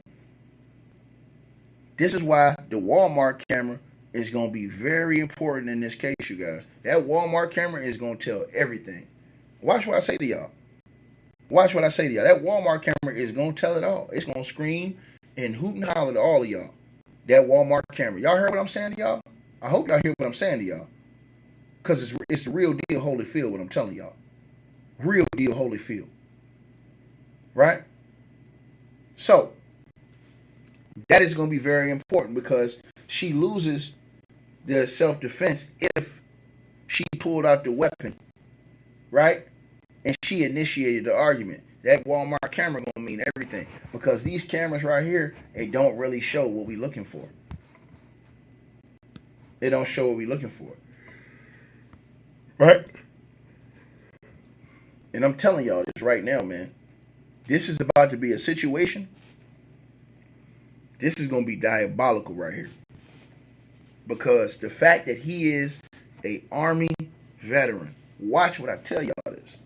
This is why the Walmart camera is going to be very important in this case, you guys. That Walmart camera is going to tell everything. Watch what I say to y'all. Watch what I say to y'all. That Walmart camera is going to tell it all. It's going to scream and hoot and holler to all of y'all. That Walmart camera. Y'all heard what I'm saying to y'all? I hope y'all hear what I'm saying to y'all. Because it's the real deal Holyfield, what I'm telling y'all. Real deal Holyfield. Right? So, that is going to be very important, because she loses the self-defense if she pulled out the weapon. Right? And she initiated the argument. That Walmart camera gonna mean everything, because these cameras right here, they don't really show what we looking for. They don't show what we looking for. Right? And I'm telling y'all this right now, man. This is about to be a situation. This is gonna be diabolical right here. Because the fact that he is a Army veteran. Watch what I tell y'all this.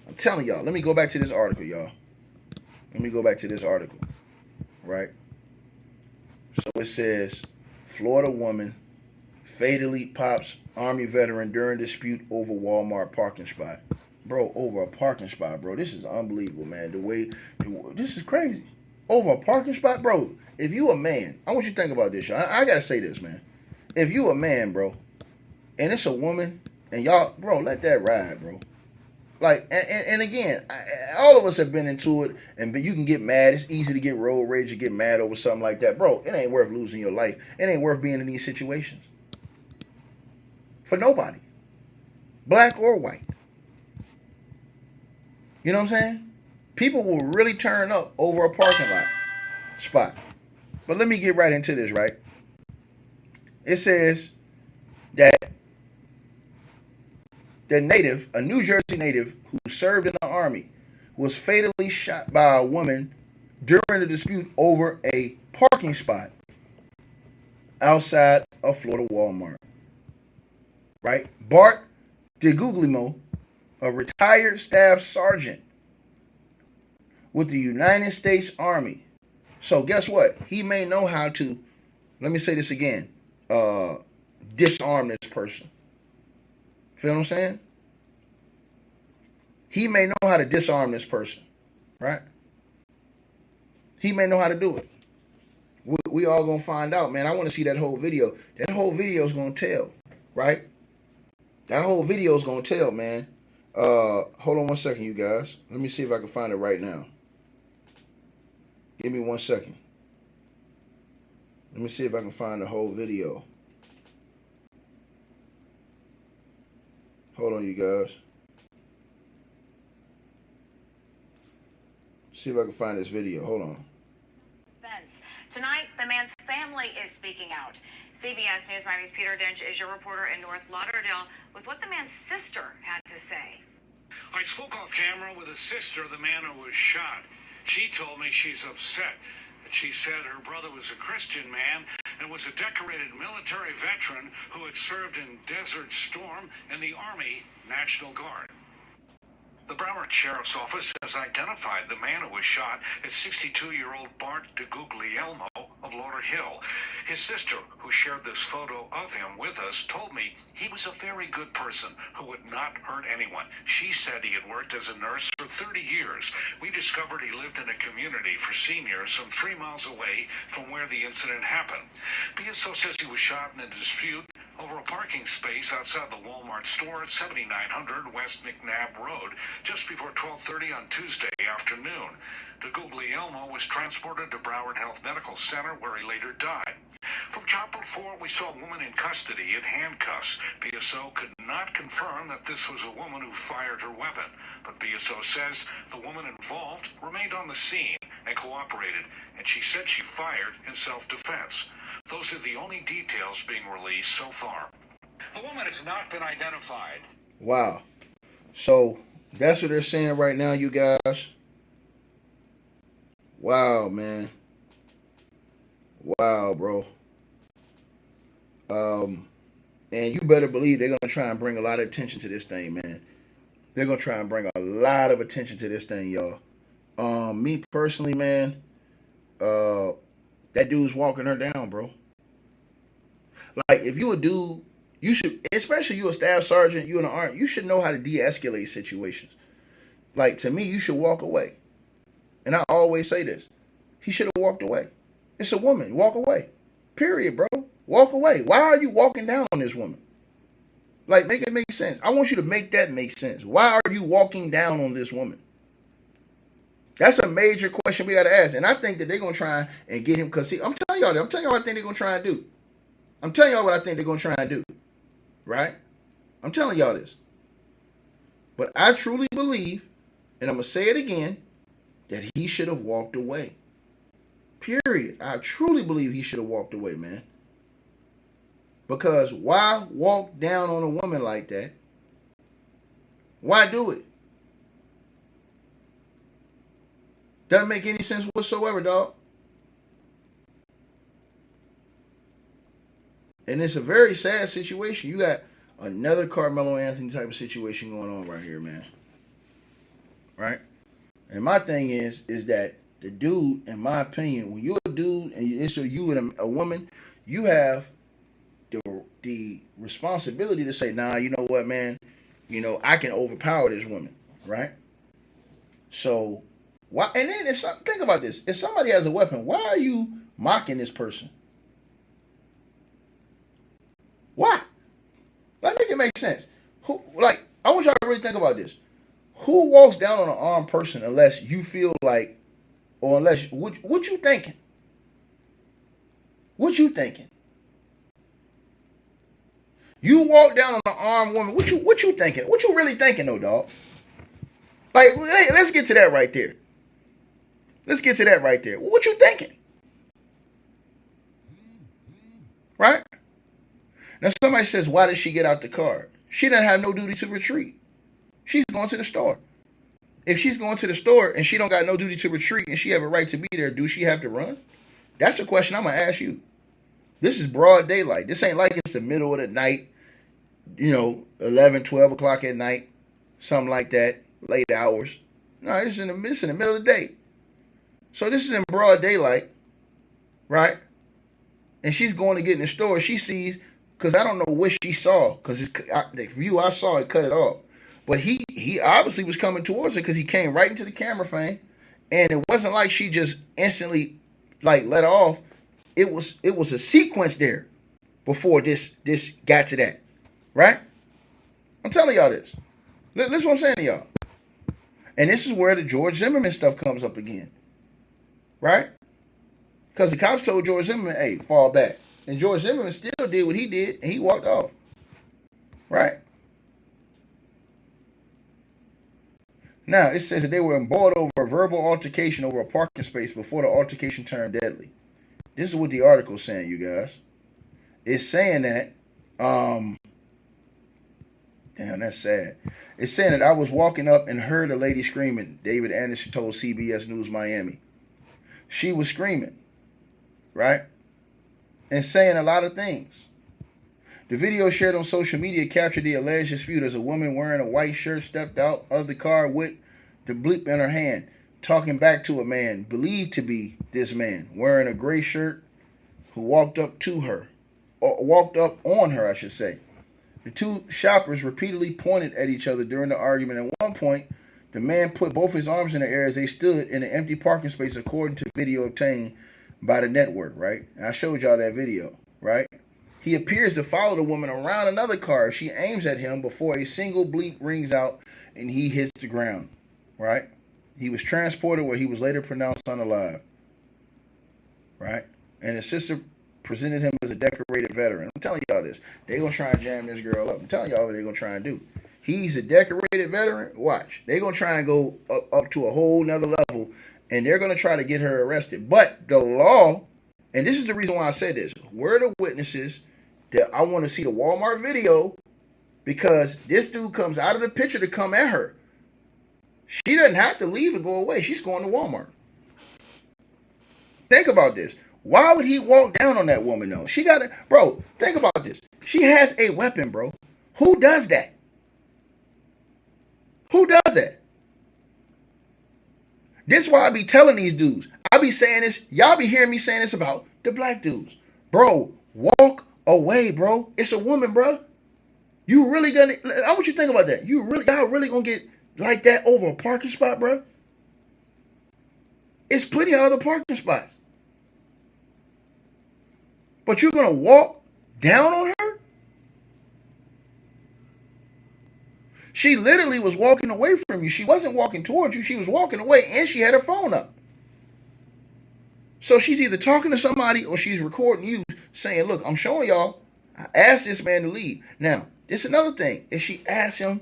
I'm telling y'all. Let me go back to this article, y'all. Let me go back to this article. Right? So it says, Florida woman fatally pops Army veteran during dispute over Walmart parking spot. Bro, over a parking spot, bro. This is unbelievable, man. This is crazy. Over a parking spot, bro. If you a man, I want you to think about this, y'all. I got to say this, man. If you a man, bro, and it's a woman, and y'all, bro, let that ride, bro. Like, and again, all of us have been into it, and you can get mad. It's easy to get road rage and get mad over something like that. Bro, it ain't worth losing your life. It ain't worth being in these situations. For nobody. Black or white. You know what I'm saying? People will really turn up over a parking lot spot. But let me get right into this, right? It says that the native, a New Jersey native who served in the Army, was fatally shot by a woman during a dispute over a parking spot outside of Florida Walmart. Right? Bart DeGuglielmo, a retired staff sergeant with the United States Army. So guess what? He may know how to, let me say this again, disarm this person. Feel what I'm saying? He may know how to disarm this person, right? He may know how to do it. We all gonna find out, man. I want to see that whole video. That whole video is gonna tell, right? That whole video is gonna tell, man. Hold on one second, you guys. Let me see if I can find it right now. Give me 1 second. Let me see if I can find the whole video. Hold on, you guys. See if I can find this video. Hold on. Tonight, the man's family is speaking out. CBS News Miami's Peter Dinch is your reporter in North Lauderdale with what the man's sister had to say. I spoke off camera with a sister of the man who was shot. She told me she's upset. She said her brother was a Christian man and was a decorated military veteran who had served in Desert Storm and the Army National Guard. The Broward Sheriff's Office has identified the man who was shot as 62-year-old Bart DeGuglielmo, of Lauderhill. His sister, who shared this photo of him with us, told me he was a very good person who would not hurt anyone. She said he had worked as a nurse for 30 years. We discovered he lived in a community for seniors some 3 miles away from where the incident happened. BSO says he was shot in a dispute over a parking space outside the Walmart store at 7900 West McNabb Road just before 12:30 on Tuesday afternoon. DeGuglielmo was transported to Broward Health Medical Center where he later died. From Chapel 4, we saw a woman in custody in handcuffs. BSO could not confirm that this was a woman who fired her weapon, but BSO says the woman involved remained on the scene and cooperated, and she said she fired in self-defense. Those are the only details being released so far. The woman has not been identified. Wow. So that's what they're saying right now, you guys. Wow, man. Wow, bro. And you better believe they're gonna try and bring a lot of attention to this thing, man. They're gonna try and bring a lot of attention to this thing, y'all. Me personally, man, that dude's walking her down, bro. Like, if you a dude, you should, especially you a staff sergeant, you in the army, you should know how to de-escalate situations. Like, to me, you should walk away. And I always say this. He should have walked away. It's a woman. Walk away. Period, bro. Walk away. Why are you walking down on this woman? Like, make it make sense. I want you to make that make sense. Why are you walking down on this woman? That's a major question we got to ask. And I think that they're going to try and get him, because, see, I'm telling y'all what I think they're going to try and do. I'm telling y'all what I think they're going to try and do. Right? I'm telling y'all this. But I truly believe, and I'm going to say it again, that he should have walked away. Period. I truly believe he should have walked away, man. Because why walk down on a woman like that? Why do it? Doesn't make any sense whatsoever, dog. And it's a very sad situation. You got another Carmelo Anthony type of situation going on right here, man. Right? And my thing is that the dude, in my opinion, when you're a dude and it's you and a woman, you have the responsibility to say, nah, you know what, man? You know, I can overpower this woman, right? So, why? And then think about this. If somebody has a weapon, why are you mocking this person? Why? Let me make it make sense. I want y'all to really think about this. Who walks down on an armed person unless you feel like, or unless, what you thinking? What you thinking? You walk down on an armed woman, what you thinking? What you really thinking though, dog? Like, let's get to that right there. Let's get to that right there. What you thinking? Right? Now somebody says, why did she get out the car? She doesn't have no duty to retreat. She's going to the store. If she's going to the store and she don't got no duty to retreat and she have a right to be there, do she have to run? That's a question I'm going to ask you. This is broad daylight. This ain't like it's the middle of the night, 11, 12 o'clock at night, something like that, late hours. No, it's in the middle of the day. So this is in broad daylight, right? And she's going to get in the store. She sees, because I don't know what she saw, because the view I saw, it cut it off. But he obviously was coming towards her because he came right into the camera frame, and it wasn't like she just instantly let off. It was a sequence there before this got to that, right? I'm telling y'all this. Listen to what I'm saying to y'all. And this is where the George Zimmerman stuff comes up again, right? Because the cops told George Zimmerman, hey, fall back. And George Zimmerman still did what he did, and he walked off, right? Now, it says that they were embroiled over a verbal altercation over a parking space before the altercation turned deadly. This is what the article is saying, you guys. It's saying that, damn, that's sad. It's saying that I was walking up and heard a lady screaming, David Anderson told CBS News Miami. She was screaming, right? And saying a lot of things. The video shared on social media captured the alleged dispute as a woman wearing a white shirt stepped out of the car with the bleep in her hand, talking back to a man believed to be this man, wearing a gray shirt who walked up to her, or walked up on her, I should say. The two shoppers repeatedly pointed at each other during the argument. At one point, the man put both his arms in the air as they stood in an empty parking space, according to video obtained by the network, right? And I showed y'all that video, right? He appears to follow the woman around another car. She aims at him before a single bleep rings out and he hits the ground, right? He was transported where he was later pronounced unalive, right? And his sister presented him as a decorated veteran. I'm telling y'all this. They're going to try and jam this girl up. I'm telling y'all what they're going to try and do. He's a decorated veteran. Watch. They're going to try and go up to a whole nother level, and they're going to try to get her arrested. But the law, and this is the reason why I said this, we're the witnesses that I want to see the Walmart video, because this dude comes out of the picture to come at her. She doesn't have to leave and go away. She's going to Walmart. Think about this. Why would he walk down on that woman, though? She got it. Bro, think about this. She has a weapon, bro. Who does that? Who does that? This is why I be telling these dudes. I be saying this. Y'all be hearing me saying this about the black dudes. Bro, walk away, bro. It's a woman, bro. You really gonna... I want you to think about that. Y'all really gonna get like that over a parking spot, bro? It's plenty of other parking spots. But you're gonna walk down on her? She literally was walking away from you. She wasn't walking towards you. She was walking away, and she had her phone up. So she's either talking to somebody or she's recording you saying, look, I'm showing y'all, I asked this man to leave. Now, this is another thing. If she asks him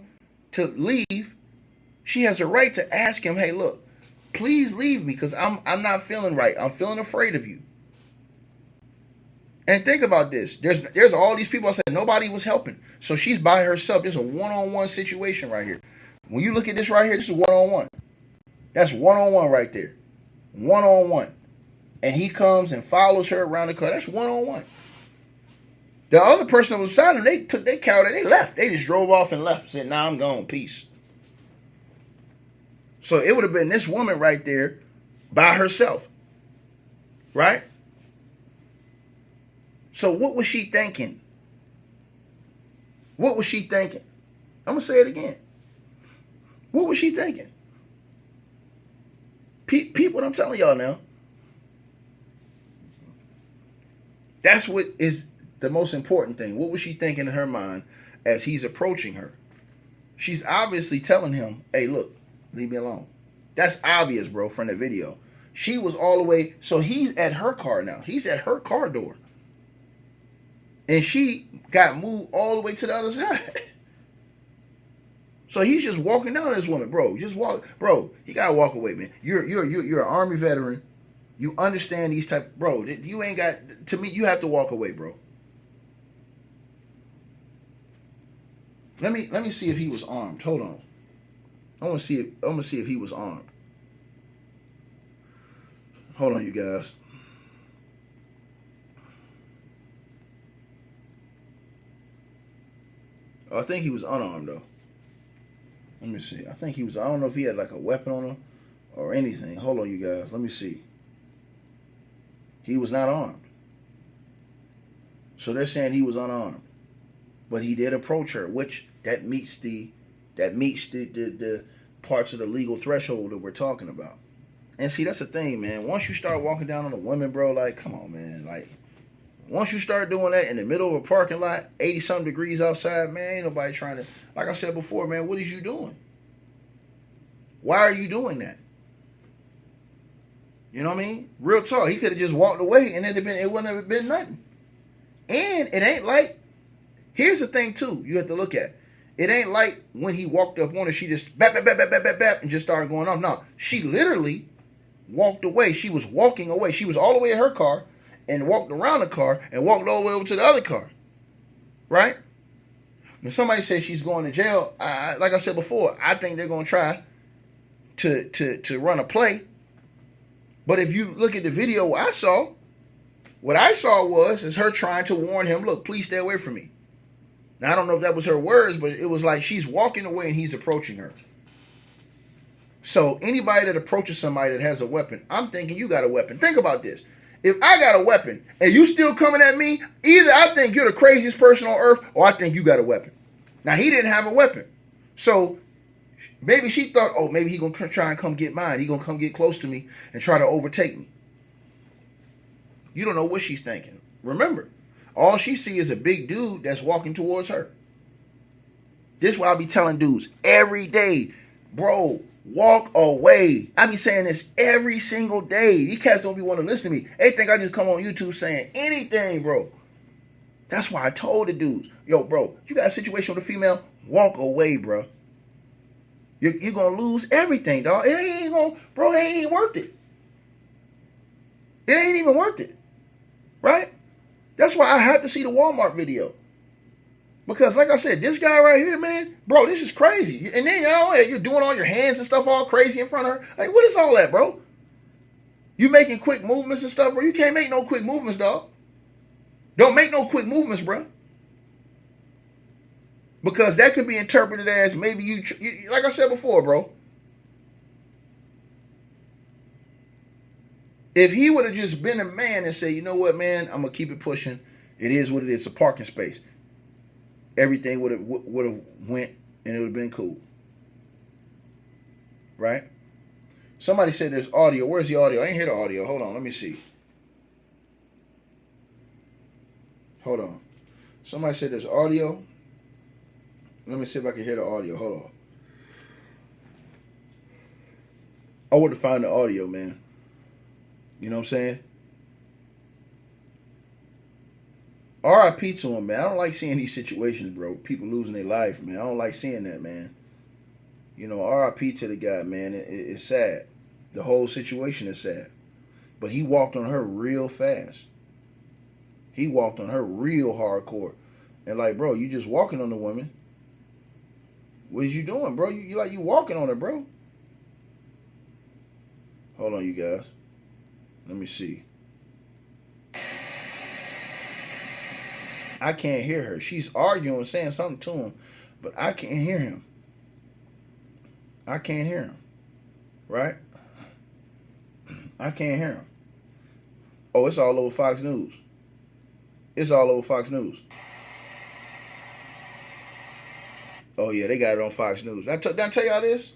to leave, she has a right to ask him, hey, look, please leave me because I'm not feeling right. I'm feeling afraid of you. And think about this. There's all these people I said nobody was helping. So she's by herself. There's a one-on-one situation right here. When you look at this right here, this is one-on-one. That's one-on-one right there. One-on-one. And he comes and follows her around the car. That's one-on-one. The other person that was beside him, they took their cow, they left. They just drove off and left. Said, nah, I'm gone. Peace. So it would have been this woman right there by herself. Right? So what was she thinking? What was she thinking? I'm going to say it again. What was she thinking? People, I'm telling y'all now. That's what is the most important thing. What was she thinking in her mind as he's approaching her? She's obviously telling him, hey, look, leave me alone. That's obvious, bro, from the video. She was all the way. So he's at her car now. He's at her car door. And she got moved all the way to the other side. So he's just walking down this woman, bro. Just walk, bro. You gotta walk away, man. You're an Army veteran. You understand these type, bro. You ain't got, to me, you have to walk away, bro. Let me see if he was armed. Hold on. I'm gonna see if he was armed. Hold on, you guys. I think he was unarmed, though. Let me see. I think he was, I don't know if he had like a weapon on him or anything. Hold on, you guys. Let me see. He was not armed. So they're saying he was unarmed. But he did approach her, which that meets the parts of the legal threshold that we're talking about. And see, that's the thing, man. Once you start walking down on a woman, bro, like, come on, man. Like, once you start doing that in the middle of a parking lot, 80-something degrees outside, man, ain't nobody trying to, like I said before, man, what is you doing? Why are you doing that? You know what I mean? Real talk. He could have just walked away and it wouldn't have been nothing. And it ain't like, here's the thing, too, you have to look at. It ain't like when he walked up on her, she just bap, bap, bap, bap, bap, bap, bap, and just started going off. No, she literally walked away. She was walking away. She was all the way at her car and walked around the car and walked all the way over to the other car. Right? When somebody says she's going to jail, like I said before, I think they're going to try to run a play. But if you look at the video what I saw was her trying to warn him, look, please stay away from me. Now, I don't know if that was her words, but it was like she's walking away and he's approaching her. So anybody that approaches somebody that has a weapon, I'm thinking you got a weapon. Think about this. If I got a weapon and you still coming at me, either I think you're the craziest person on earth or I think you got a weapon. Now, he didn't have a weapon. So maybe she thought, oh, maybe he going to try and come get mine. He going to come get close to me and try to overtake me. You don't know what she's thinking. Remember, all she see is a big dude that's walking towards her. This is why I be telling dudes every day, bro, walk away. I be saying this every single day. These cats don't be want to listen to me. They think I just come on YouTube saying anything, bro. That's why I told the dudes, yo, bro, you got a situation with a female, walk away, bro. You're going to lose everything, dog. It ain't going, bro, it ain't even worth it. It ain't even worth it. Right? That's why I had to see the Walmart video. Because, like I said, this guy right here, man, bro, this is crazy. And then, you're doing all your hands and stuff all crazy in front of her. Like, what is all that, bro? You making quick movements and stuff, bro. You can't make no quick movements, dog. Don't make no quick movements, bro. Because that could be interpreted as maybe you like I said before, bro. If he would have just been a man and say, you know what, man, I'm going to keep it pushing. It is what it is. It's a parking space. Everything would have went and it would have been cool. Right? Somebody said there's audio. Where's the audio? I ain't hear the audio. Hold on. Let me see. Hold on. Somebody said there's audio. Let me see if I can hear the audio. Hold on. I want to find the audio, man. You know what I'm saying? RIP to him, man. I don't like seeing these situations, bro. People losing their life, man. I don't like seeing that, man. You know, RIP to the guy, man. It's sad. The whole situation is sad. But he walked on her real fast. He walked on her real hardcore. And like, bro, you just walking on the woman. What is you doing, bro? You like you walking on her, bro. Hold on, you guys. Let me see. I can't hear her. She's arguing, saying something to him, but I can't hear him. I can't hear him. Right? I can't hear him. Oh, it's all over Fox News. It's all over Fox News. Oh, yeah, they got it on Fox News. Did I tell y'all this?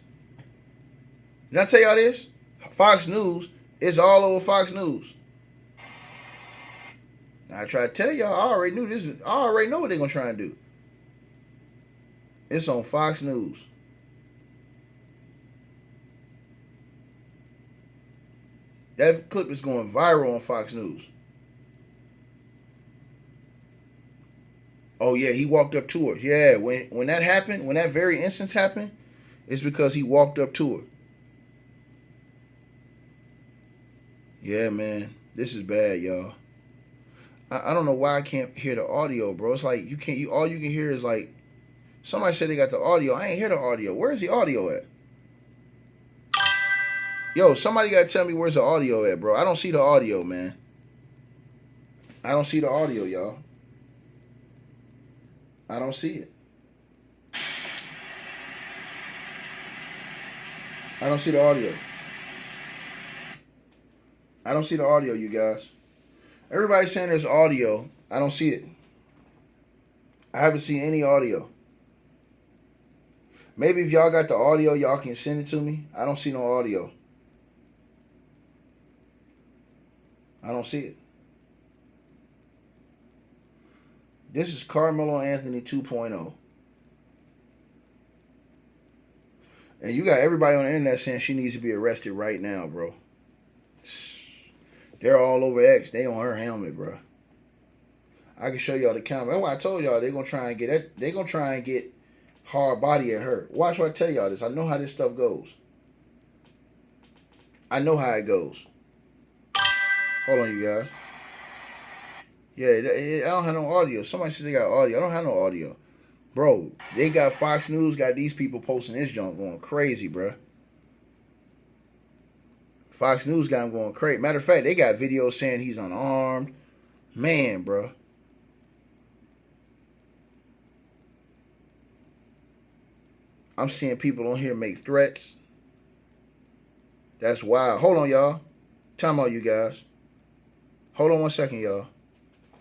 Did I tell y'all this? Fox News is all over Fox News. Now, I try to tell y'all, I already knew this. I already know what they're going to try and do. It's on Fox News. That clip is going viral on Fox News. Oh, yeah, he walked up to her. Yeah, when that happened, when that very instance happened, it's because he walked up to her. Yeah, man, this is bad, y'all. I don't know why I can't hear the audio, bro. It's like all you can hear is like, somebody said they got the audio. I ain't hear the audio. Where's the audio at? Yo, somebody got to tell me where's the audio at, bro. I don't see the audio, man. I don't see the audio, y'all. I don't see it. I don't see the audio. I don't see the audio, you guys. Everybody's saying there's audio. I don't see it. I haven't seen any audio. Maybe if y'all got the audio, y'all can send it to me. I don't see no audio. I don't see it. This is Carmelo Anthony 2.0. And you got everybody on the internet saying she needs to be arrested right now, bro. They're all over X. They on her helmet, bro. I can show y'all the camera. That's why I told y'all they're gonna try and get hard body at her. Watch what I tell y'all this. I know how this stuff goes. I know how it goes. Hold on, you guys. Yeah, I don't have no audio. Somebody says they got audio. I don't have no audio. Bro, they got Fox News, got these people posting this junk going crazy, bro. Fox News got him going crazy. Matter of fact, they got videos saying he's unarmed. Man, bro. I'm seeing people on here make threats. That's wild. Hold on, y'all. Time out, you guys. Hold on 1 second, y'all.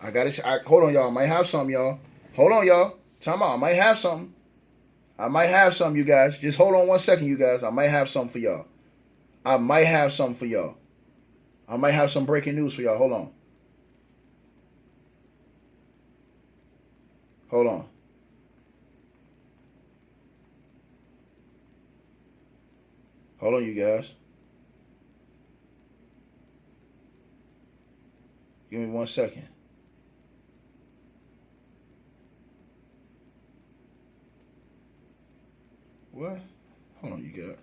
I got it. Hold on, y'all. I might have some, y'all. Hold on, y'all. Time out. I might have something. I might have some, you guys. Just hold on 1 second, you guys. I might have something for y'all. I might have something for y'all. I might have some breaking news for y'all. Hold on. Hold on. Hold on, you guys. Give me 1 second. What? Hold on, you guys.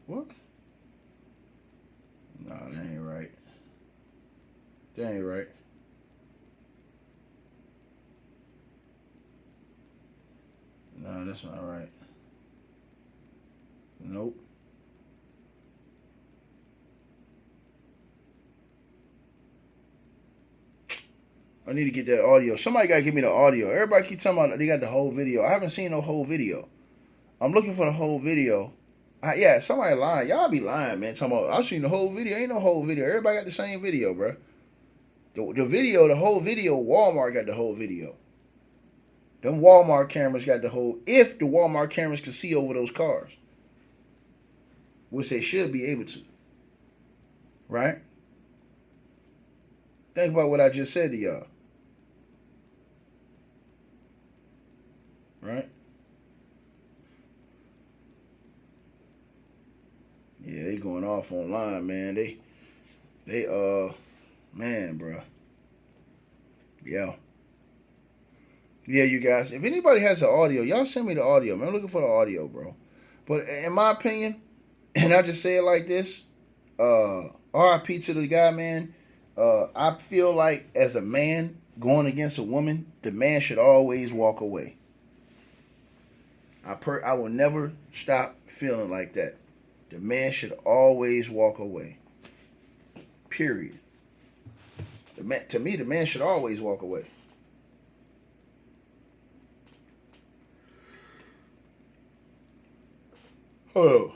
What? Nah, that ain't right. That ain't right. Nah, that's not right. Nope. I need to get that audio. Somebody got to give me the audio. Everybody keep talking about they got the whole video. I haven't seen no whole video. I'm looking for the whole video. Yeah, somebody lying. Y'all be lying, man. Talking about, I've seen the whole video. Ain't no whole video. Everybody got the same video, bro. The video, the whole video, Walmart got the whole video. Them Walmart cameras got the whole, if the Walmart cameras can see over those cars. Which they should be able to. Right? Think about what I just said to y'all. Right? Yeah, they going off online, man. Man, bro. Yeah. Yeah, you guys. If anybody has the audio, y'all send me the audio, man. I'm looking for the audio, bro. But in my opinion, and I just say it like this, RIP to the guy, man. I feel like as a man going against a woman, the man should always walk away. I will never stop feeling like that. The man should always walk away. Period. To me, the man should always walk away. Hold on.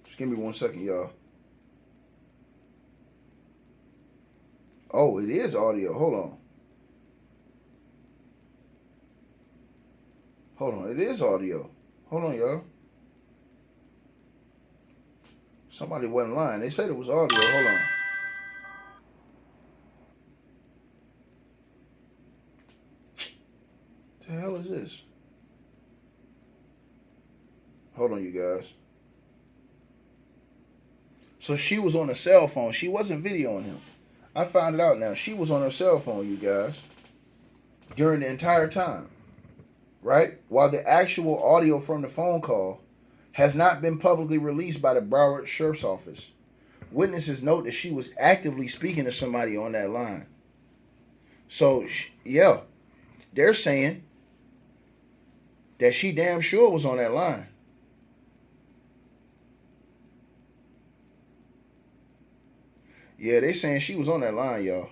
Just give me 1 second, y'all. Oh, it is audio. Hold on. Hold on. It is audio. Hold on, y'all. Somebody wasn't lying. They said it was audio. Hold on. What the hell is this? Hold on, you guys. So she was on a cell phone. She wasn't videoing him. I found it out now. She was on her cell phone, you guys, during the entire time. Right? While the actual audio from the phone call has not been publicly released by the Broward Sheriff's Office. Witnesses note that she was actively speaking to somebody on that line. So, yeah, they're saying that she damn sure was on that line. Yeah, they saying she was on that line, y'all.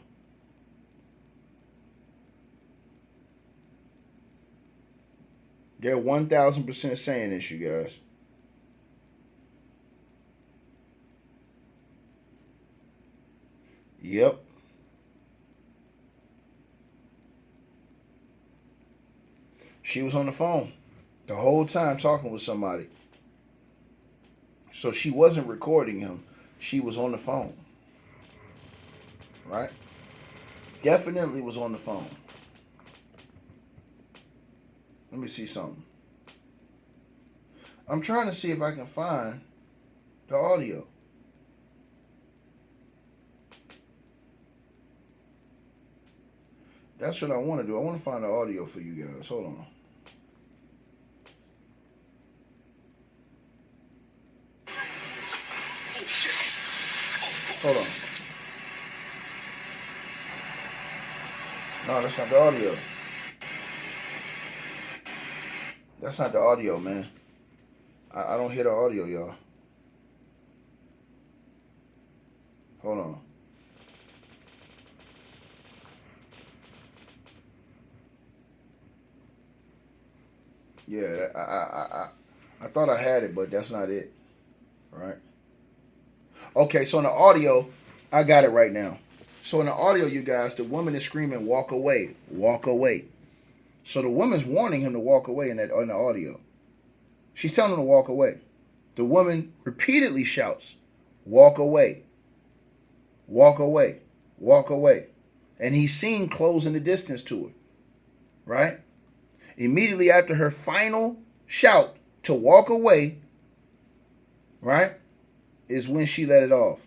They're 1,000% saying this, you guys. Yep. She was on the phone the whole time talking with somebody. So she wasn't recording him. She was on the phone. Right? Definitely was on the phone. Let me see something. I'm trying to see if I can find the audio. That's what I want to do. I want to find the audio for you guys. Hold on. Hold on. No, that's not the audio. That's not the audio, man. I don't hear the audio, y'all. Hold on. Yeah, I thought I had it, but that's not it. Right? Okay, so in the audio, I got it right now. So in the audio, you guys, the woman is screaming, "Walk away, walk away." So the woman's warning him to walk away in the audio. She's telling him to walk away. The woman repeatedly shouts, "Walk away, walk away, walk away." And he's seen close in the distance to her. Right? Immediately after her final shout to walk away, right, is when she let it off.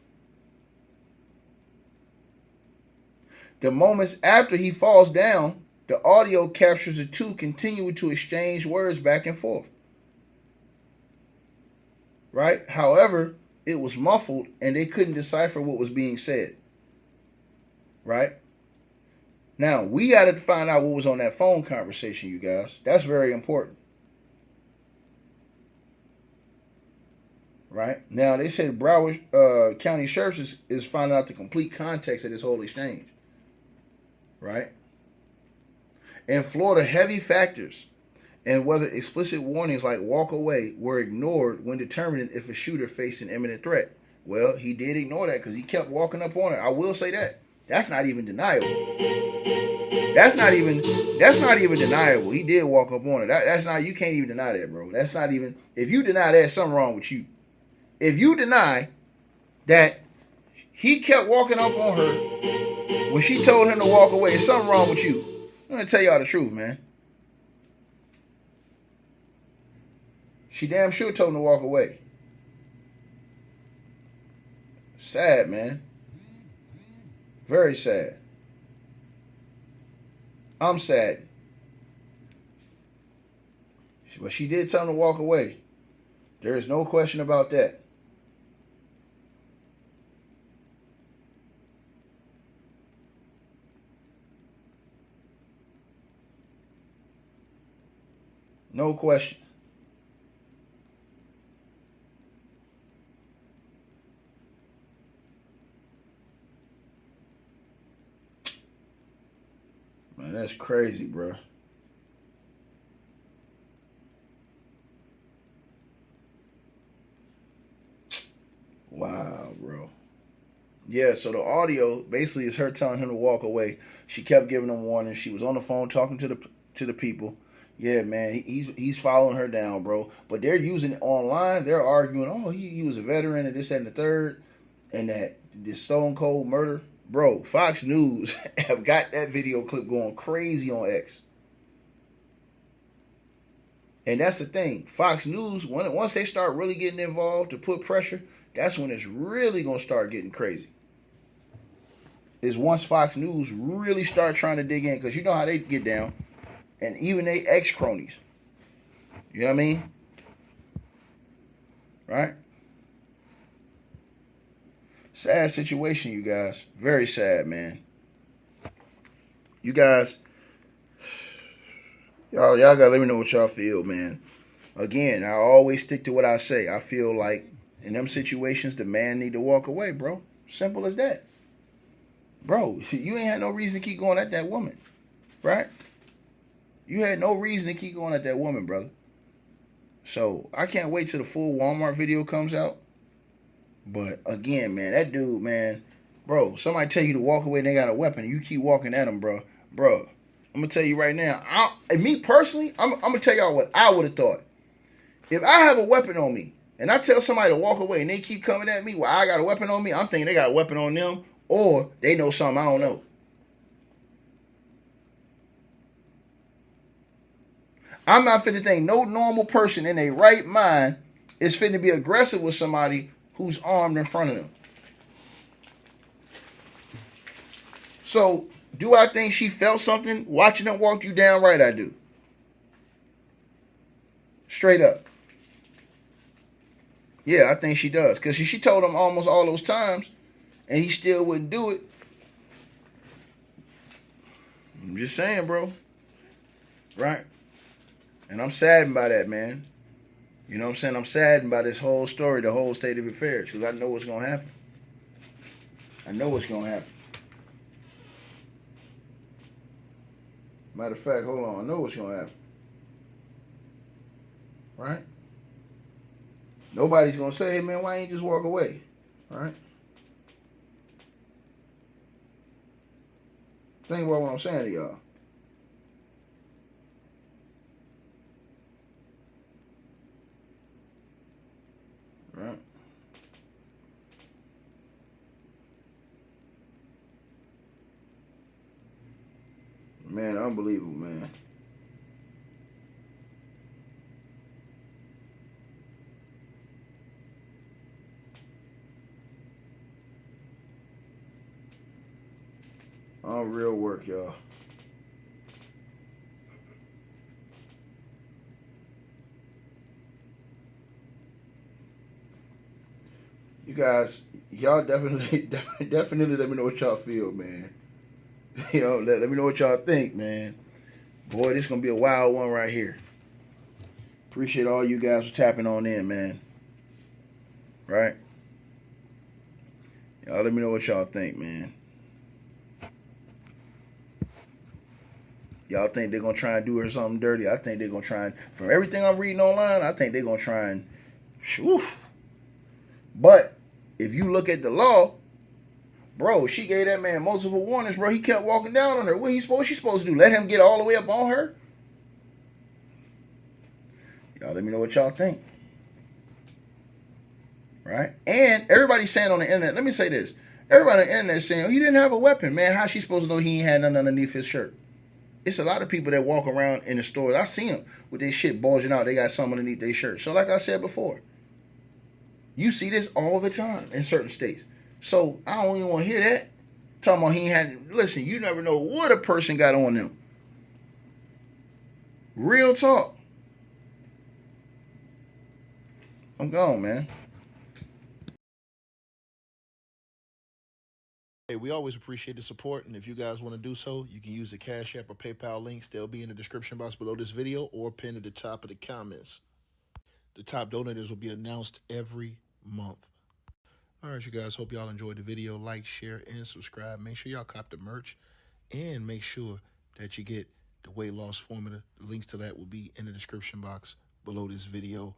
The moments after he falls down, the audio captures the two continuing to exchange words back and forth. Right? However, it was muffled and they couldn't decipher what was being said. Right? Now, we got to find out what was on that phone conversation, you guys. That's very important. Right? Now, they said Broward County Sheriff is finding out the complete context of this whole exchange. Right? In Florida, heavy factors and whether explicit warnings like walk away were ignored when determining if a shooter faced an imminent threat. Well, he did ignore that because he kept walking up on her. I will say that. That's not even deniable. That's not even deniable. He did walk up on her. That's not, you can't even deny that, bro. That's not even, if you deny that, something wrong with you. If you deny that he kept walking up on her when she told him to walk away, there's something wrong with you. I'm going to tell y'all the truth, man. She damn sure told him to walk away. Sad, man. Very sad. I'm sad. But she did tell him to walk away. There is no question about that. No question. Man, that's crazy, bro. Wow, bro. Yeah, so the audio basically is her telling him to walk away. She kept giving him warnings. She was on the phone talking to the people. Yeah, man, he's following her down, bro. But they're using it online. They're arguing, oh, he was a veteran and this, that, and the third, and that this stone cold murder. Bro, Fox News have got that video clip going crazy on X. And that's the thing. Fox News, once they start really getting involved to put pressure, that's when it's really going to start getting crazy. Is once Fox News really start trying to dig in, because you know how they get down. And even they ex-cronies. You know what I mean? Right? Sad situation, you guys. Very sad, man. You guys, y'all gotta let me know what y'all feel, man. Again, I always stick to what I say. I feel like in them situations, the man need to walk away, bro. Simple as that. Bro, you ain't had no reason to keep going at that woman. Right? You had no reason to keep going at that woman, brother. So, I can't wait till the full Walmart video comes out. But, again, man, that dude, man, bro, somebody tell you to walk away and they got a weapon and you keep walking at them, bro. Bro, I'm going to tell you right now, me personally, I'm going to tell y'all what I would have thought. If I have a weapon on me and I tell somebody to walk away and they keep coming at me while I got a weapon on me, I'm thinking they got a weapon on them or they know something I don't know. I'm not finna think no normal person in their right mind is finna be aggressive with somebody who's armed in front of them. So, do I think she felt something watching them walk you down? Right, I do. Straight up. Yeah, I think she does. Because she told him almost all those times, and he still wouldn't do it. I'm just saying, bro. Right? And I'm saddened by that, man. You know what I'm saying? I'm saddened by this whole story, the whole state of affairs, because I know what's going to happen. I know what's going to happen. Matter of fact, hold on. I know what's going to happen. right? Nobody's gonna say, hey man, why ain't you just walk away, right? Think about what I'm saying to y'all. Right? Man, unbelievable, man. Unreal work, y'all. You guys, y'all definitely let me know what y'all feel, man. You know, let me know what y'all think, man. Boy, this is gonna be a wild one right here. Appreciate all you guys for tapping on in, man. Right? Y'all let me know what y'all think, man. Y'all think they're gonna try and do her something dirty? I think they're gonna try and, from everything I'm reading online, I think they're gonna try and, oof. But if you look at the law, bro, she gave that man multiple warnings, bro. He kept walking down on her. What she supposed to do? Let him get all the way up on her? Y'all let me know what y'all think. Right? And everybody's saying on the internet, let me say this. Everybody on the internet is saying, oh, he didn't have a weapon, man. How's she supposed to know he ain't had nothing underneath his shirt? It's a lot of people that walk around in the stores. I see them with their shit bulging out. They got something underneath their shirt. So like I said before, you see this all the time in certain states. So I don't even want to hear that. Talking about he ain't had, listen, you never know what a person got on them. Real talk. I'm gone, man. Hey, we always appreciate the support, and if you guys want to do so, you can use the Cash App or PayPal links. They'll be in the description box below this video or pinned at the top of the comments. The top donators will be announced every month. All right, you guys, hope y'all enjoyed the video. Like, share, and subscribe. Make sure y'all cop the merch, and make sure that you get the weight loss formula. The links to that will be in the description box below this video.